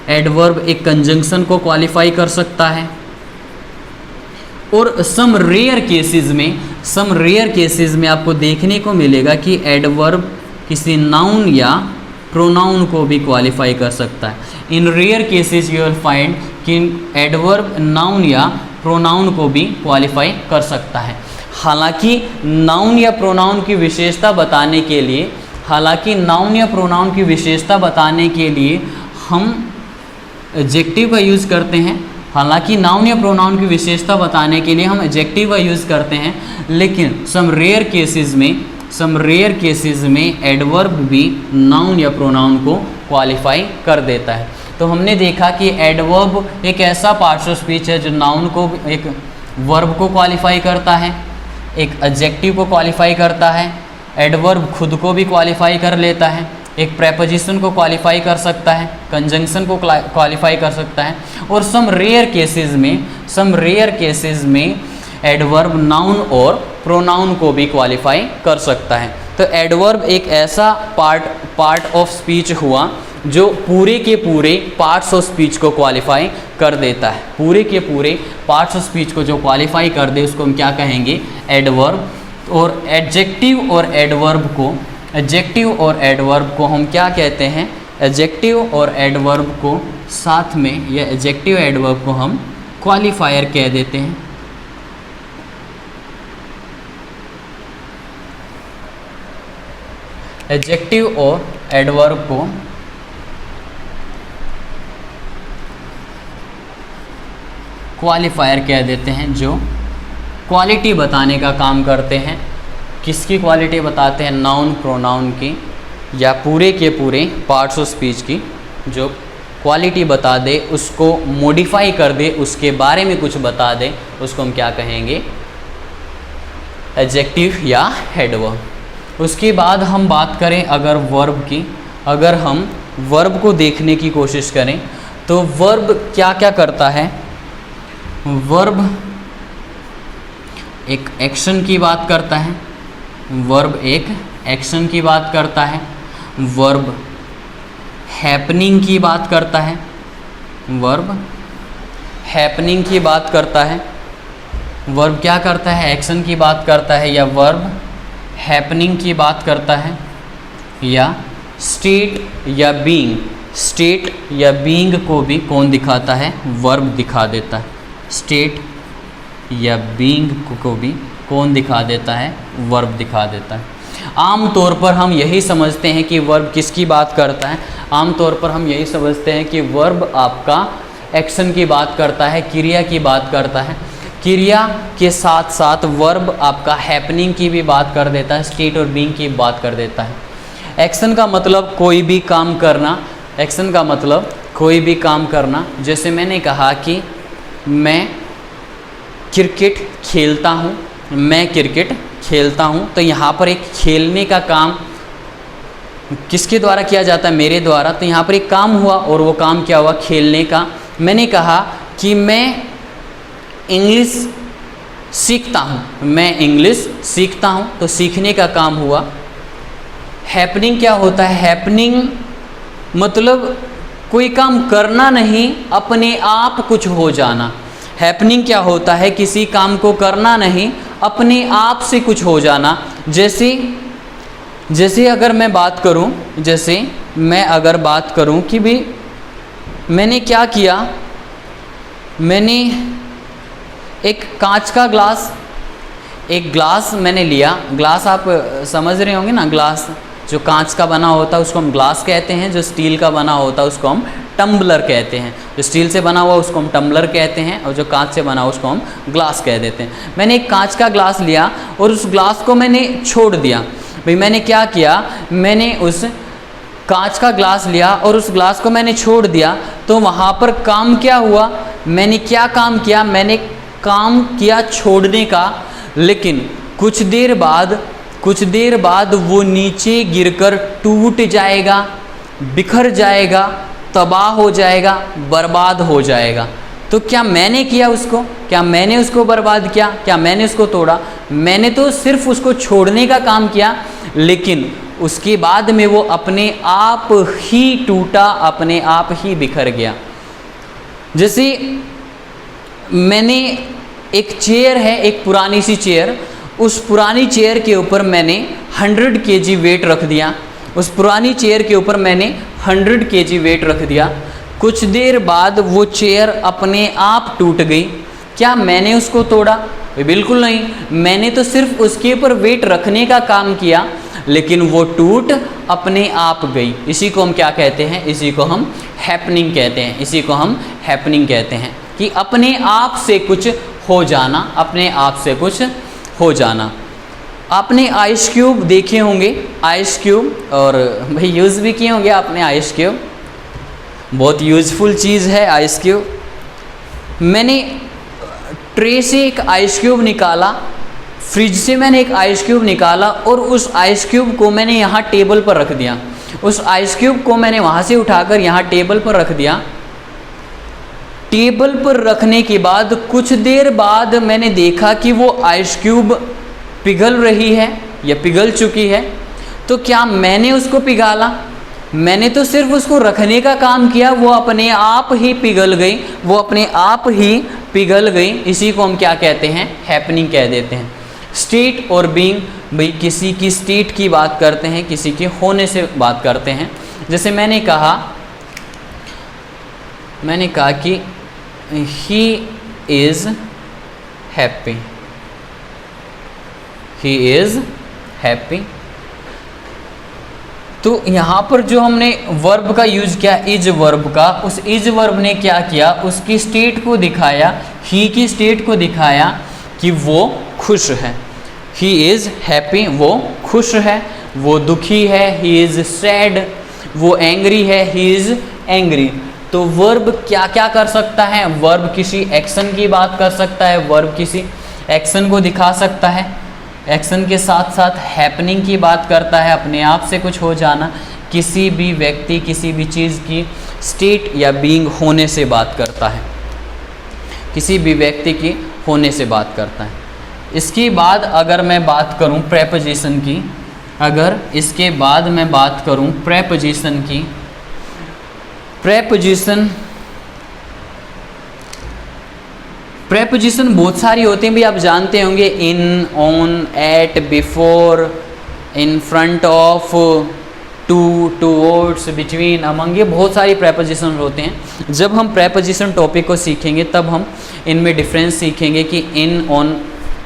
Speaker 1: एडवर्ब एक कंजंक्शन को क्वालिफाई कर सकता है। और सम रेयर केसेस में आपको देखने को मिलेगा कि एडवर्ब किसी नाउन या प्रोनाउन को भी क्वालिफाई कर सकता है। In rare cases you will find कि एडवर्ब नाउन या प्रोनाउन को भी क्वालिफाई कर सकता है। हालांकि नाउन या प्रोनाउन की विशेषता बताने के लिए, हम एडजेक्टिव का यूज़ करते हैं। हालांकि नाउन या प्रोनाउन की विशेषता बताने के लिए हम एडजेक्टिव का यूज़ करते हैं, लेकिन सम रेयर केसेस में एडवर्ब भी नाउन या प्रोनाउन को क्वालिफाई कर देता है। तो हमने देखा कि एडवर्ब एक ऐसा पार्ट्स ऑफ स्पीच है जो नाउन को, एक वर्ब को क्वालिफाई करता है, एक एडजेक्टिव को क्वालिफाई करता है। एडवर्ब खुद को भी क्वालिफाई कर लेता है, एक प्रेपोजिशन को क्वालिफाई कर सकता है, कंजंक्शन को क्वालिफाई कर सकता है। और सम रेयर केसेस में एडवर्ब नाउन और प्रोनाउन को भी क्वालिफाई कर सकता है। तो एडवर्ब एक ऐसा पार्ट ऑफ स्पीच हुआ जो पूरे के पूरे पार्ट्स ऑफ स्पीच को क्वालिफाई कर देता है। पूरे के पूरे पार्ट्स ऑफ स्पीच को जो क्वालिफाई कर दे उसको हम क्या कहेंगे? एडवर्ब। और एडजेक्टिव और एडवर्ब को हम क्या कहते हैं? एडजेक्टिव और एडवर्ब को साथ में, या एडजेक्टिव एडवर्ब को हम क्वालिफायर कह देते हैं। एडजेक्टिव और एडवर्ब को क्वालिफायर कह देते हैं, जो क्वालिटी बताने का काम करते हैं। किसकी क्वालिटी बताते हैं? नाउन प्रोनाउन की, या पूरे के पूरे पार्ट्स ऑफ स्पीच की जो क्वालिटी बता दे, उसको मॉडिफाई कर दे, उसके बारे में कुछ बता दे, उसको हम क्या कहेंगे? एडजेक्टिव या एडवर्ब। उसके बाद हम बात करें अगर वर्ब की, अगर हम वर्ब को देखने की कोशिश करें तो वर्ब क्या क्या करता है? वर्ब एक एक्शन की बात करता है, वर्ब एक एक्शन की बात करता है, वर्ब हैपनिंग की बात करता है, वर्ब हैपनिंग की बात करता है, वर्ब क्या करता है, एक्शन की बात करता है, या वर्ब हैपनिंग की बात करता है, या स्टेट या बीइंग, स्टेट या बीइंग को भी कौन दिखाता है, वर्ब दिखा देता है। स्टेट या बीइंग को भी कौन दिखा देता है, वर्ब दिखा देता है। आम तौर पर हम यही समझते हैं कि वर्ब किसकी बात करता है, आम तौर पर हम यही समझते हैं कि वर्ब आपका एक्शन की बात करता है, क्रिया की बात करता है। क्रिया के साथ साथ वर्ब आपका हैपनिंग की भी बात कर देता है, स्टेट और बीइंग की बात कर देता है। एक्शन का मतलब कोई भी काम करना, एक्शन का मतलब कोई भी काम करना। जैसे मैंने कहा कि मैं क्रिकेट खेलता हूँ, मैं क्रिकेट खेलता हूँ, तो यहाँ पर एक खेलने का काम किसके द्वारा किया जाता है, मेरे द्वारा। तो यहाँ पर एक काम हुआ और वो काम क्या हुआ, खेलने का। मैंने कहा कि मैं इंग्लिश सीखता हूँ, मैं इंग्लिश सीखता हूँ, तो सीखने का काम हुआ। हैपनिंग क्या होता है, हैपनिंग मतलब कोई काम करना नहीं, अपने आप कुछ हो जाना। हैपनिंग क्या होता है, किसी काम को करना नहीं, अपने आप से कुछ हो जाना। जैसे अगर मैं बात करूं, जैसे मैं अगर बात करूं कि भी मैंने क्या किया, मैंने एक कांच का ग्लास, एक ग्लास मैंने लिया। ग्लास आप समझ रहे होंगे ना, ग्लास जो कांच का बना होता है उसको हम ग्लास कहते हैं, जो स्टील का बना होता है उसको हम टम्बलर कहते हैं। जो स्टील से बना हुआ उसको हम टम्बलर कहते हैं, और जो कांच से बना हुआ उसको हम ग्लास कह देते हैं। मैंने एक कांच का ग्लास लिया और उस ग्लास को मैंने छोड़ दिया। भाई मैंने क्या किया, मैंने उस कांच का ग्लास लिया और उस ग्लास को मैंने छोड़ दिया, तो वहाँ पर काम क्या हुआ, मैंने क्या काम किया, मैंने काम किया छोड़ने का, लेकिन कुछ देर बाद वो नीचे गिरकर टूट जाएगा, बिखर जाएगा, तबाह हो जाएगा, बर्बाद हो जाएगा। तो क्या मैंने किया उसको, क्या मैंने उसको बर्बाद किया, क्या मैंने उसको तोड़ा? मैंने तो सिर्फ उसको छोड़ने का काम किया, लेकिन उसके बाद में वो अपने आप ही टूटा, अपने आप ही बिखर गया। जैसे मैंने एक चेयर है, एक पुरानी सी चेयर, उस पुरानी चेयर के ऊपर मैंने 100 kg वेट रख दिया। उस पुरानी चेयर के ऊपर मैंने 100 kg वेट रख दिया। कुछ देर बाद वो चेयर अपने आप टूट गई। क्या मैंने उसको तोड़ा? बिल्कुल नहीं, मैंने तो सिर्फ उसके ऊपर वेट रखने का काम किया, लेकिन वो टूट अपने आप गई। इसी को हम क्या कहते हैं? इसी को हम हैपनिंग कहते हैं। इसी को हम हैपनिंग कहते हैं कि अपने आप से कुछ हो जाना, अपने आप से कुछ हो जाना। आपने आइस क्यूब देखे होंगे, आइस क्यूब, और भाई यूज़ भी किए होंगे आपने आइस क्यूब। बहुत यूज़फुल चीज़ है आइस क्यूब। मैंने ट्रे से एक आइस क्यूब निकाला, फ्रिज से मैंने एक आइस क्यूब निकाला और उस आइस क्यूब को मैंने यहाँ टेबल पर रख दिया। उस आइस क्यूब को मैंने वहाँ से उठाकर यहाँ टेबल पर रख दिया। टेबल पर रखने के बाद कुछ देर बाद मैंने देखा कि वो आइस क्यूब पिघल रही है या पिघल चुकी है। तो क्या मैंने उसको पिघाला? मैंने तो सिर्फ उसको रखने का काम किया, वो अपने आप ही पिघल गई, वो अपने आप ही पिघल गई। इसी को हम क्या कहते हैं? हैपनिंग कह देते हैं। स्टेट और बीइंग, भाई किसी की स्टेट की बात करते हैं, किसी के होने से बात करते हैं। जैसे मैंने कहा कि he is happy, he is happy. तो यहाँ पर जो हमने वर्ब का यूज़ किया, इज वर्ब का, उस इज वर्ब ने क्या किया? उसकी स्टेट को दिखाया, ही की स्टेट को दिखाया कि वो खुश है। ही इज़ हैप्पी, वो खुश है। वो दुखी है, ही इज़ सैड। वो एंग्री है, ही इज़ एंग्री। तो वर्ब क्या क्या कर सकता है? वर्ब किसी एक्शन की बात कर सकता है, वर्ब किसी एक्शन को दिखा सकता है। एक्शन के साथ साथ हैपनिंग की बात करता है, अपने आप से कुछ हो जाना। किसी भी व्यक्ति, किसी भी चीज़ की स्टेट या बीइंग होने से बात करता है, किसी भी व्यक्ति की होने से बात करता है। इसके बाद अगर मैं बात करूं प्रेपोजिशन की, अगर इसके बाद मैं बात करूं प्रेपोजिशन की, प्रेपोजिशन बहुत सारी होती हैं भी, आप जानते होंगे, in, on, at, before, in front of, to, towards, between, among, ये बहुत सारी प्रेपोजिशन होते हैं। जब हम प्रेपोजिशन टॉपिक को सीखेंगे तब हम इनमें डिफरेंस सीखेंगे कि इन, ऑन,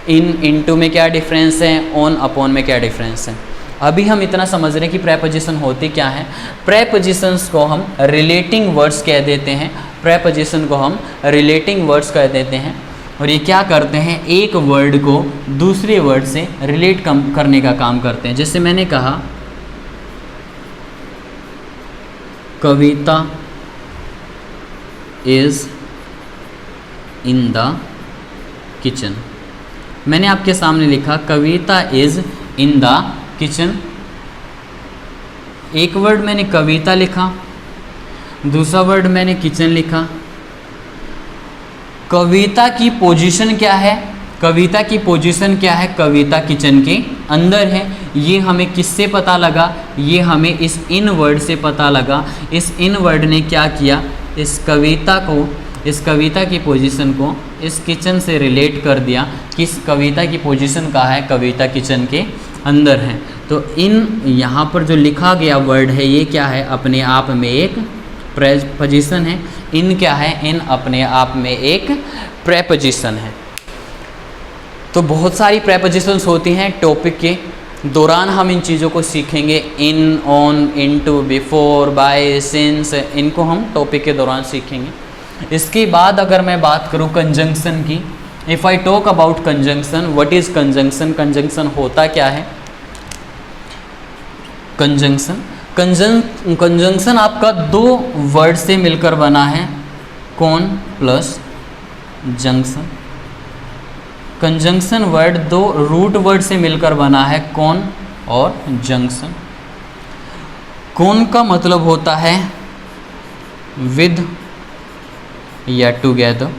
Speaker 1: इन, इनटू में क्या डिफरेंस है, ऑन, अपॉन में क्या डिफरेंस है। अभी हम इतना समझ रहे हैं कि प्रेपोजिशन होती क्या है। प्रेपोजिशंस को हम रिलेटिंग वर्ड्स कह देते हैं, प्रेपोजिशन को हम रिलेटिंग वर्ड्स कह देते हैं, और ये क्या करते हैं, एक वर्ड को दूसरे वर्ड से रिलेट करने का काम करते हैं। जैसे मैंने कहा कविता इज़ इन द किचन, मैंने आपके सामने लिखा कविता इज़ इन द किचन, एक वर्ड मैंने कविता लिखा, दूसरा वर्ड मैंने किचन लिखा। कविता की पोजीशन क्या है, कविता की पोजीशन क्या है, कविता किचन के अंदर है। ये हमें किससे पता लगा, ये हमें इस इन वर्ड से पता लगा। इस इन वर्ड ने क्या किया, इस कविता को, इस कविता की पोजीशन को इस किचन से रिलेट कर दिया कि इस कविता की पोजीशन कहाँ है, कविता किचन के अंदर है। तो इन यहाँ पर जो लिखा गया वर्ड है ये क्या है, अपने आप में एक प्रेपोजिशन है। इन क्या है, इन अपने आप में एक प्रेपोजिशन है। तो बहुत सारी प्रेपोजिशंस होती हैं, टॉपिक के दौरान हम इन चीज़ों को सीखेंगे। In, on, into, before, by, since, इनको हम टॉपिक के दौरान सीखेंगे। इसके बाद अगर मैं बात करूँ कंजंक्शन की, if I talk about conjunction, what is conjunction, conjunction होता क्या है। कंजंक्शन, कंजंक्शन आपका दो वर्ड से मिलकर बना है, कौन प्लस जंक्शन। कंजंक्शन वर्ड दो रूट वर्ड से मिलकर बना है, कौन और जंक्शन। कौन का मतलब होता है विद या टुगेदर,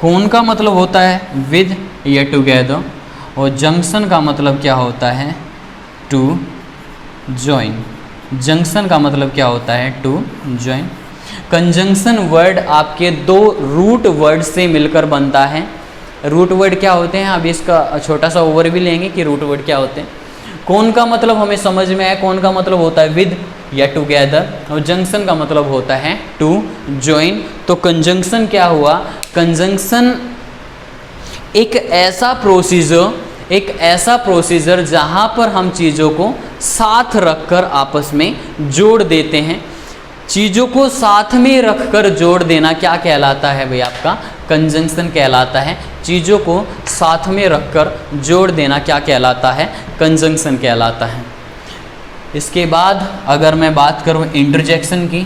Speaker 1: कौन का मतलब होता है विद या टुगेदर, और जंक्शन का मतलब क्या होता है टू जॉइन। जंक्शन का मतलब क्या होता है टू जॉइन। कंजंक्शन वर्ड आपके दो रूट वर्ड से मिलकर बनता है। रूट वर्ड क्या होते हैं, अभी इसका छोटा सा ओवरव्यू लेंगे कि रूट वर्ड क्या होते हैं। कौन का मतलब हमें समझ में आया, कौन का मतलब होता है विद या टुगेदर, और जंक्शन का मतलब होता है टू जॉइन। तो कंजंक्शन क्या हुआ, कंजंक्शन एक ऐसा प्रोसीजर जहाँ पर हम चीज़ों को साथ रखकर आपस में जोड़ देते हैं। चीज़ों को साथ में रखकर जोड़ देना क्या कहलाता है भाई, आपका कंजंक्शन कहलाता है। चीज़ों को साथ में रखकर जोड़ देना क्या कहलाता है, कंजंक्शन कहलाता है। इसके बाद अगर मैं बात करूं इंटरजेक्शन की,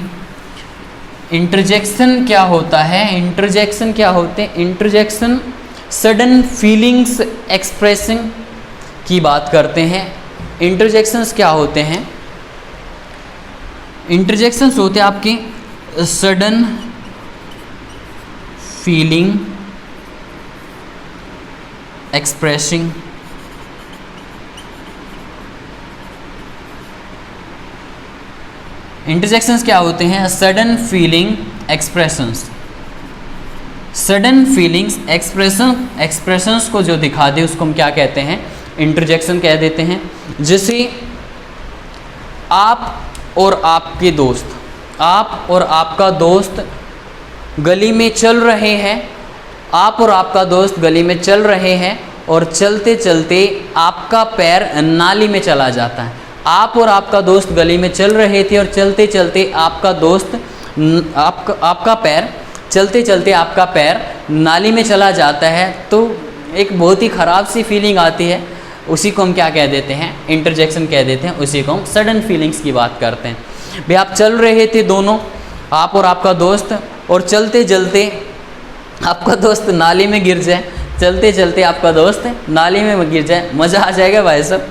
Speaker 1: इंटरजेक्शन क्या होता है, इंटरजेक्शन क्या होते हैं, इंटरजेक्शन सडन फीलिंग्स एक्सप्रेसिंग की बात करते हैं। इंटरजेक्शंस क्या होते हैं, इंटरजेक्शंस होते हैं आपके सडन फीलिंग एक्सप्रेसिंग, इंटरजेक्शंस क्या होते हैं, sudden feeling expressions. Sudden feelings expressions को जो दिखा दे उसको हम क्या कहते हैं, इंटरजेक्शन कह देते हैं। जैसे आप और आपके दोस्त, आप और आपका दोस्त गली में चल रहे हैं, आप और आपका दोस्त गली में चल रहे हैं और चलते चलते आपका पैर नाली में चला जाता है। आप और आपका दोस्त गली में चल रहे थे और चलते चलते आपका पैर चलते चलते आपका पैर नाली में चला जाता है, तो एक बहुत ही ख़राब सी फीलिंग आती है। उसी को हम क्या कह देते हैं, इंटरजेक्शन कह देते हैं। उसी को हम सडन फीलिंग्स की बात करते हैं। भाई आप चल रहे थे दोनों, आप और आपका दोस्त, और चलते चलते आपका दोस्त नाली में गिर जाए, चलते चलते आपका दोस्त नाली में गिर जाए, मज़ा आ जाएगा भाई साहब,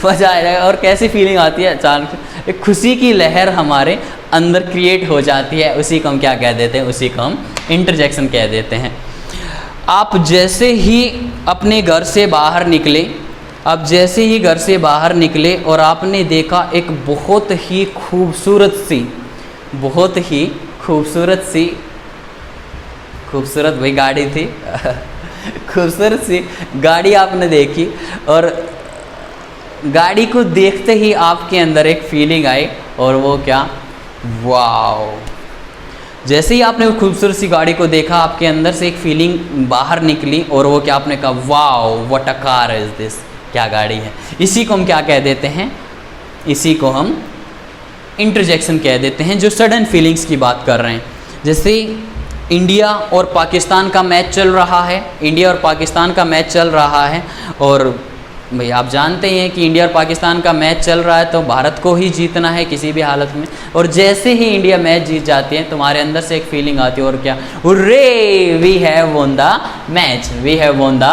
Speaker 1: मज़ा आ जाएगा। और कैसी फीलिंग आती है, अचानक एक खुशी की लहर हमारे अंदर क्रिएट हो जाती है। उसी को हम क्या कह देते हैं, उसी को हम इंटरजेक्शन कह देते हैं। आप जैसे ही अपने घर से बाहर निकले, आप जैसे ही घर से बाहर निकले और आपने देखा एक बहुत ही खूबसूरत सी खूबसूरत भाई गाड़ी थी खूबसूरत सी गाड़ी आपने देखी और गाड़ी को देखते ही आपके अंदर एक फीलिंग आई और वो क्या, वाओ। जैसे ही आपने वो खूबसूरत सी गाड़ी को देखा आपके अंदर से एक फीलिंग बाहर निकली और वो क्या, आपने कहा wow what a car is this, क्या गाड़ी है। इसी को हम क्या कह देते हैं, इसी को हम इंटरजेक्शन कह देते हैं, जो सडन फीलिंग्स की बात कर रहे हैं। जैसे इंडिया और पाकिस्तान का मैच चल रहा है, इंडिया और पाकिस्तान का मैच चल रहा है और भाई आप जानते हैं कि इंडिया और पाकिस्तान का मैच चल रहा है तो भारत को ही जीतना है किसी भी हालत में। और जैसे ही इंडिया मैच जीत जाती है तुम्हारे अंदर से एक फीलिंग आती है और क्या, hurray we have won the match, we have won the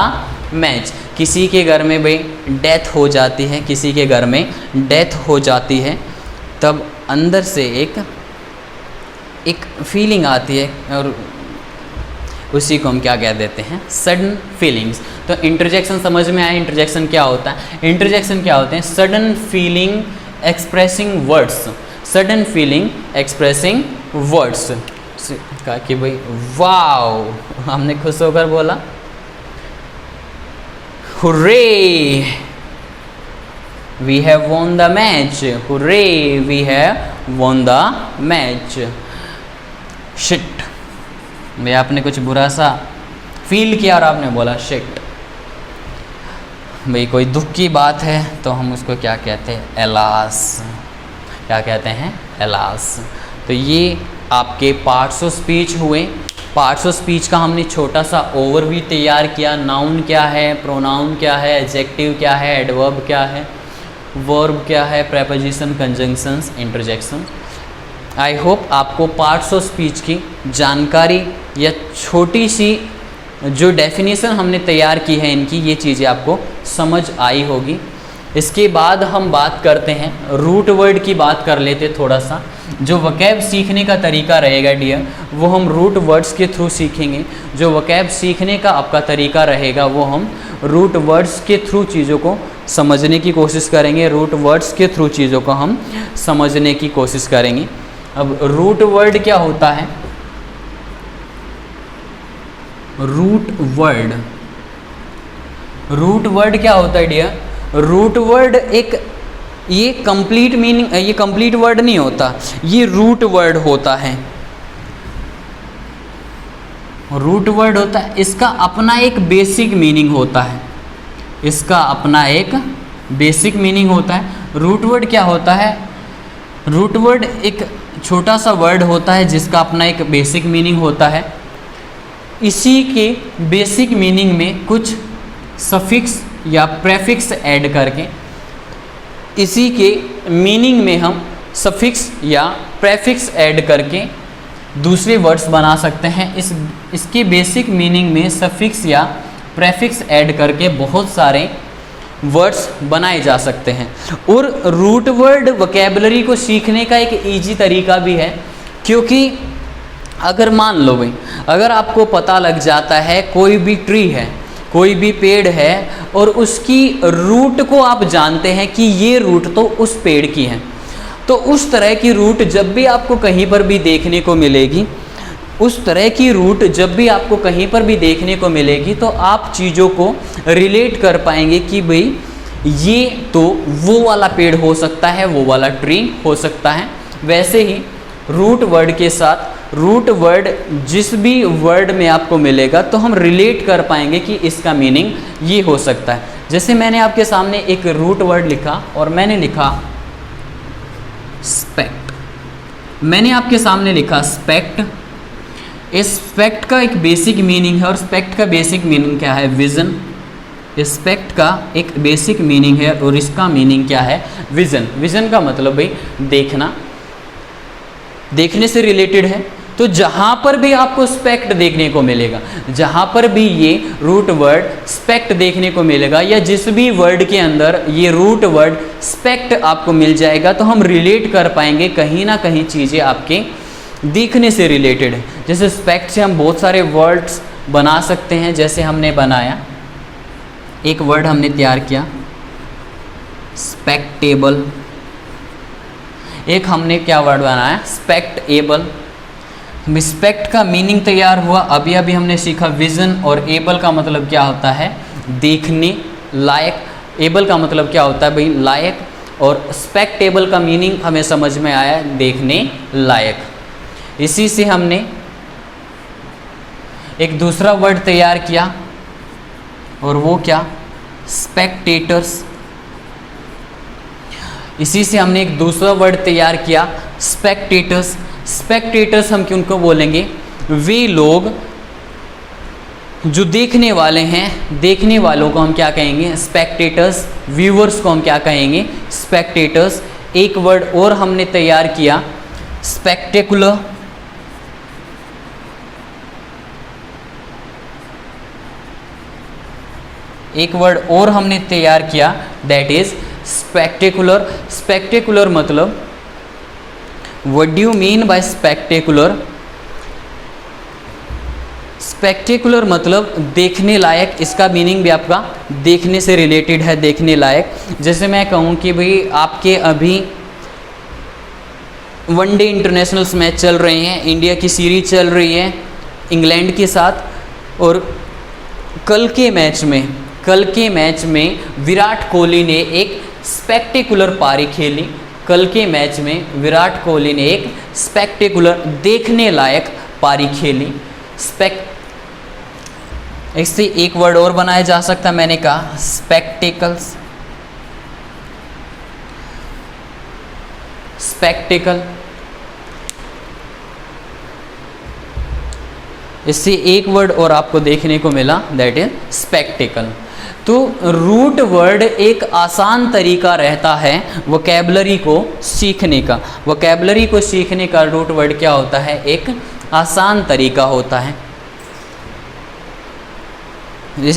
Speaker 1: match. किसी के घर में भाई डेथ हो जाती है, किसी के घर में डेथ हो जाती है, तब अंदर से एक फीलिंग आती है और उसी को हम क्या कह देते हैं, सडन फीलिंग्स। तो इंटरजेक्शन समझ में आया, इंटरजेक्शन क्या होता है। इंटरजेक्शन क्या होते हैं, sudden feeling expressing words, sudden feeling expressing words. कहा कि भाई वाओ, हमने खुश होकर बोला hurray we have won the match, hurray we have won the match. Shit, भाई आपने कुछ बुरा सा फील किया और आपने बोला शिट। भाई कोई दुख की बात है तो हम उसको क्या कहते हैं, एलास। क्या कहते हैं, एलास। तो ये आपके पार्ट्स ऑफ स्पीच हुए। पार्ट्स ऑफ स्पीच का हमने छोटा सा ओवरव्यू तैयार किया। नाउन क्या है, प्रोनाउन क्या है, एडजेक्टिव क्या है, एडवर्ब क्या है, वर्ब क्या है, preposition, conjunctions, interjection. I hope आपको पार्ट्स ऑफ स्पीच की जानकारी या छोटी सी जो डेफिनेशन हमने तैयार की है इनकी, ये चीज़ें आपको समझ आई होगी। इसके बाद हम बात करते हैं रूट वर्ड की बात कर लेते थोड़ा सा। जो वकैब सीखने का तरीका रहेगा डियर, वो हम रूट वर्ड्स के थ्रू सीखेंगे। जो वकैब सीखने का आपका तरीका रहेगा वो हम रूट वर्ड्स के थ्रू चीज़ों को समझने की कोशिश करेंगे। रूट वर्ड्स के थ्रू चीज़ों को हम समझने की कोशिश करेंगे। अब रूट वर्ड क्या होता है, रूट वर्ड, रूट वर्ड क्या होता है डियर, रूट वर्ड एक ये कंप्लीट मीनिंग, ये कंप्लीट वर्ड नहीं होता, ये रूट वर्ड होता है। रूट वर्ड होता है, इसका अपना एक बेसिक मीनिंग होता है, इसका अपना एक बेसिक मीनिंग होता है। रूट वर्ड क्या होता है, रूट वर्ड एक छोटा सा वर्ड होता है जिसका अपना एक बेसिक मीनिंग होता है। इसी के बेसिक मीनिंग में कुछ सफिक्स या प्रेफिक्स ऐड करके, इसी के मीनिंग में हम सफिक्स या प्रेफिक्स ऐड करके दूसरे वर्ड्स बना सकते हैं। इसके बेसिक मीनिंग में सफिक्स या प्रेफिक्स ऐड करके बहुत सारे वर्ड्स बनाए जा सकते हैं। और रूट वर्ड वोकैबुलरी को सीखने का एक इजी तरीका भी है, क्योंकि अगर मान लो भाई, अगर आपको पता लग जाता है कोई भी ट्री है, कोई भी पेड़ है और उसकी रूट को आप जानते हैं कि ये रूट तो उस पेड़ की है, तो उस तरह की रूट जब भी आपको कहीं पर भी देखने को मिलेगी, उस तरह की रूट जब भी आपको कहीं पर भी देखने को मिलेगी तो आप चीज़ों को रिलेट कर पाएंगे कि भाई ये तो वो वाला पेड़ हो सकता है, वो वाला ट्री हो सकता है। वैसे ही रूट वर्ड के साथ, रूट वर्ड जिस भी वर्ड में आपको मिलेगा तो हम रिलेट कर पाएंगे कि इसका मीनिंग ये हो सकता है। जैसे मैंने आपके सामने एक रूट वर्ड लिखा और मैंने लिखा स्पेक्ट, मैंने आपके सामने लिखा स्पेक्ट। इस स्पेक्ट का एक बेसिक मीनिंग है, और स्पेक्ट का बेसिक मीनिंग क्या है, विज़न। स्पेक्ट का एक बेसिक मीनिंग है और इसका मीनिंग क्या है, विज़न। विज़न का मतलब भाई देखना, देखने से रिलेटेड है। तो जहाँ पर भी आपको स्पेक्ट देखने को मिलेगा, जहाँ पर भी ये रूट वर्ड स्पेक्ट देखने को मिलेगा, या जिस भी वर्ड के अंदर ये रूट वर्ड स्पेक्ट आपको मिल जाएगा, तो हम रिलेट कर पाएंगे कहीं ना कहीं चीज़ें आपके देखने से रिलेटेड है। जैसे स्पेक्ट से हम बहुत सारे वर्ड्स बना सकते हैं। जैसे हमने बनाया, एक वर्ड हमने तैयार किया स्पेक्टेबल, एक हमने क्या वर्ड बनाया, स्पेक्टेबल। रिस्पेक्ट का मीनिंग तैयार हुआ। अभी अभी हमने सीखा विजन, और एबल का मतलब क्या होता है, देखने लायक। एबल का मतलब क्या होता है भाई, लायक, और स्पेक्टेबल का मीनिंग हमें समझ में आया, देखने लायक। इसी से हमने एक दूसरा वर्ड तैयार किया, और वो क्या, स्पेक्टेटर्स। इसी से हमने एक दूसरा वर्ड तैयार किया, स्पेक्टेटर्स। स्पेक्टेटर्स हम क्यों उनको बोलेंगे, वे लोग जो देखने वाले हैं, देखने वालों को हम क्या कहेंगे, स्पेक्टेटर्स। व्यूअर्स को हम क्या कहेंगे, स्पेक्टेटर्स। एक वर्ड और हमने तैयार किया, स्पेक्टेकुलर। एक वर्ड और हमने तैयार किया, दैट इज स्पेक्टेकुलर। स्पेक्टेकुलर मतलब, what do you mean by spectacular? Spectacular मतलब देखने लायक। इसका मीनिंग भी आपका देखने से रिलेटेड है, देखने लायक। जैसे मैं कहूँ कि भाई आपके अभी वनडे इंटरनेशनल्स मैच चल रहे हैं, इंडिया की सीरीज चल रही है इंग्लैंड के साथ, और कल के मैच में विराट कोहली ने एक स्पेक्टेकुलर पारी खेली। कल के मैच में विराट कोहली ने एक स्पेक्टेकुलर, देखने लायक पारी खेली। इससे एक वर्ड और बनाया जा सकता, मैंने कहा स्पेक्टेकल्स। स्पेक्टेकल। इससे एक वर्ड और आपको देखने को मिला, दैट इज स्पेक्टेकल। तो रूट वर्ड एक आसान तरीका रहता है वोकैबुलरी को सीखने का। वोकैबुलरी को सीखने का रूट वर्ड क्या होता है, एक आसान तरीका होता है।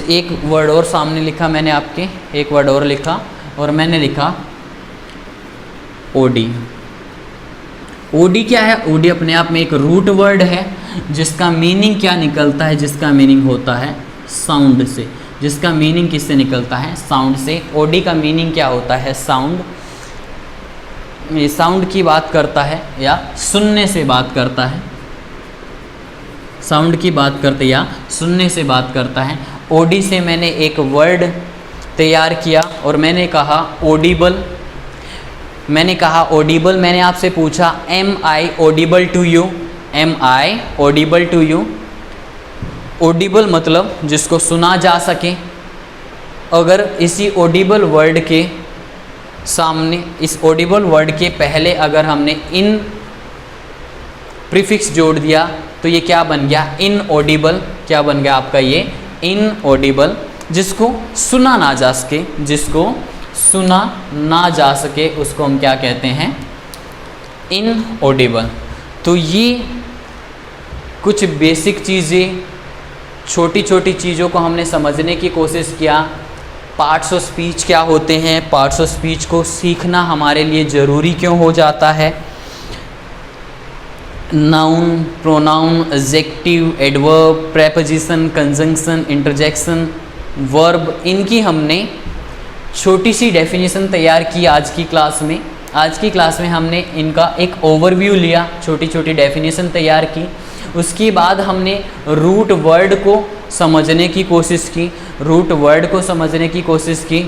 Speaker 1: एक वर्ड और सामने लिखा मैंने आपके, एक वर्ड और लिखा, और मैंने लिखा ओडी। ओडी क्या है, ओडी अपने आप में एक रूट वर्ड है, जिसका मीनिंग क्या निकलता है, जिसका मीनिंग होता है साउंड से। जिसका मीनिंग किससे निकलता है, साउंड से। ओडी का मीनिंग क्या होता है, साउंड। ये साउंड की बात करता है या सुनने से बात करता है, साउंड की बात करते या सुनने से बात करता है। ओडी से मैंने एक वर्ड तैयार किया, और मैंने कहा ऑडिबल। मैंने आपसे पूछा am I audible to you, am I audible to you. Audible मतलब जिसको सुना जा सके। अगर इसी ऑडिबल वर्ड के सामने, इस ऑडिबल वर्ड के पहले अगर हमने इन प्रीफिक्स जोड़ दिया, तो ये क्या बन गया, इनऑडिबल। क्या बन गया आपका ये, इनऑडिबल। जिसको सुना ना जा सके, जिसको सुना ना जा सके, उसको हम क्या कहते हैं, इनऑडिबल। तो ये कुछ बेसिक चीज़ें, छोटी छोटी चीज़ों को हमने समझने की कोशिश किया। पार्ट्स ऑफ स्पीच क्या होते हैं, पार्ट्स ऑफ स्पीच को सीखना हमारे लिए ज़रूरी क्यों हो जाता है, noun, pronoun, adjective, adverb, preposition, conjunction, interjection, verb, इनकी हमने छोटी सी डेफिनेशन तैयार की आज की क्लास में। आज की क्लास में हमने इनका एक ओवरव्यू लिया, छोटी छोटी डेफिनेशन तैयार की। उसके बाद हमने रूट वर्ड को समझने की कोशिश की, रूट वर्ड को समझने की कोशिश की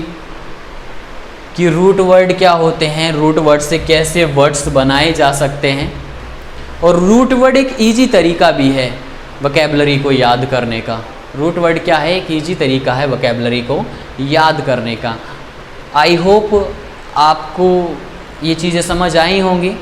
Speaker 1: कि रूट वर्ड क्या होते हैं, रूट वर्ड से कैसे वर्ड्स बनाए जा सकते हैं। और रूट वर्ड एक इजी तरीका भी है वोकैबुलरी को याद करने का। रूट वर्ड क्या है, एक इजी तरीका है वोकैबुलरी को याद करने का। आई होप आपको ये चीज़ें समझ आई होंगी।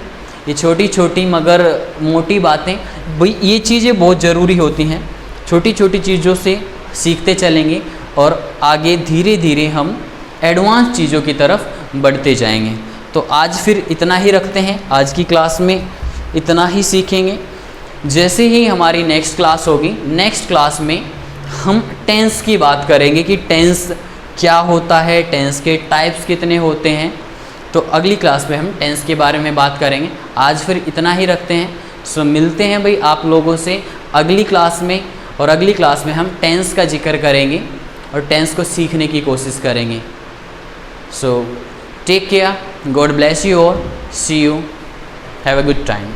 Speaker 1: ये छोटी छोटी मगर मोटी बातें, भाई ये चीज़ें बहुत ज़रूरी होती हैं। छोटी छोटी चीज़ों से सीखते चलेंगे और आगे धीरे धीरे हम एडवांस चीज़ों की तरफ बढ़ते जाएंगे। तो आज फिर इतना ही रखते हैं, आज की क्लास में इतना ही सीखेंगे। जैसे ही हमारी नेक्स्ट क्लास होगी, नेक्स्ट क्लास में हम टेंस की बात करेंगे कि टेंस क्या होता है, टेंस के टाइप्स कितने होते हैं। तो अगली क्लास में हम टेंस के बारे में बात करेंगे। आज फिर इतना ही रखते हैं। सो मिलते हैं भाई आप लोगों से अगली क्लास में, और अगली क्लास में हम टेंस का जिक्र करेंगे और टेंस को सीखने की कोशिश करेंगे। So take care, God bless you all, see you, have a good time.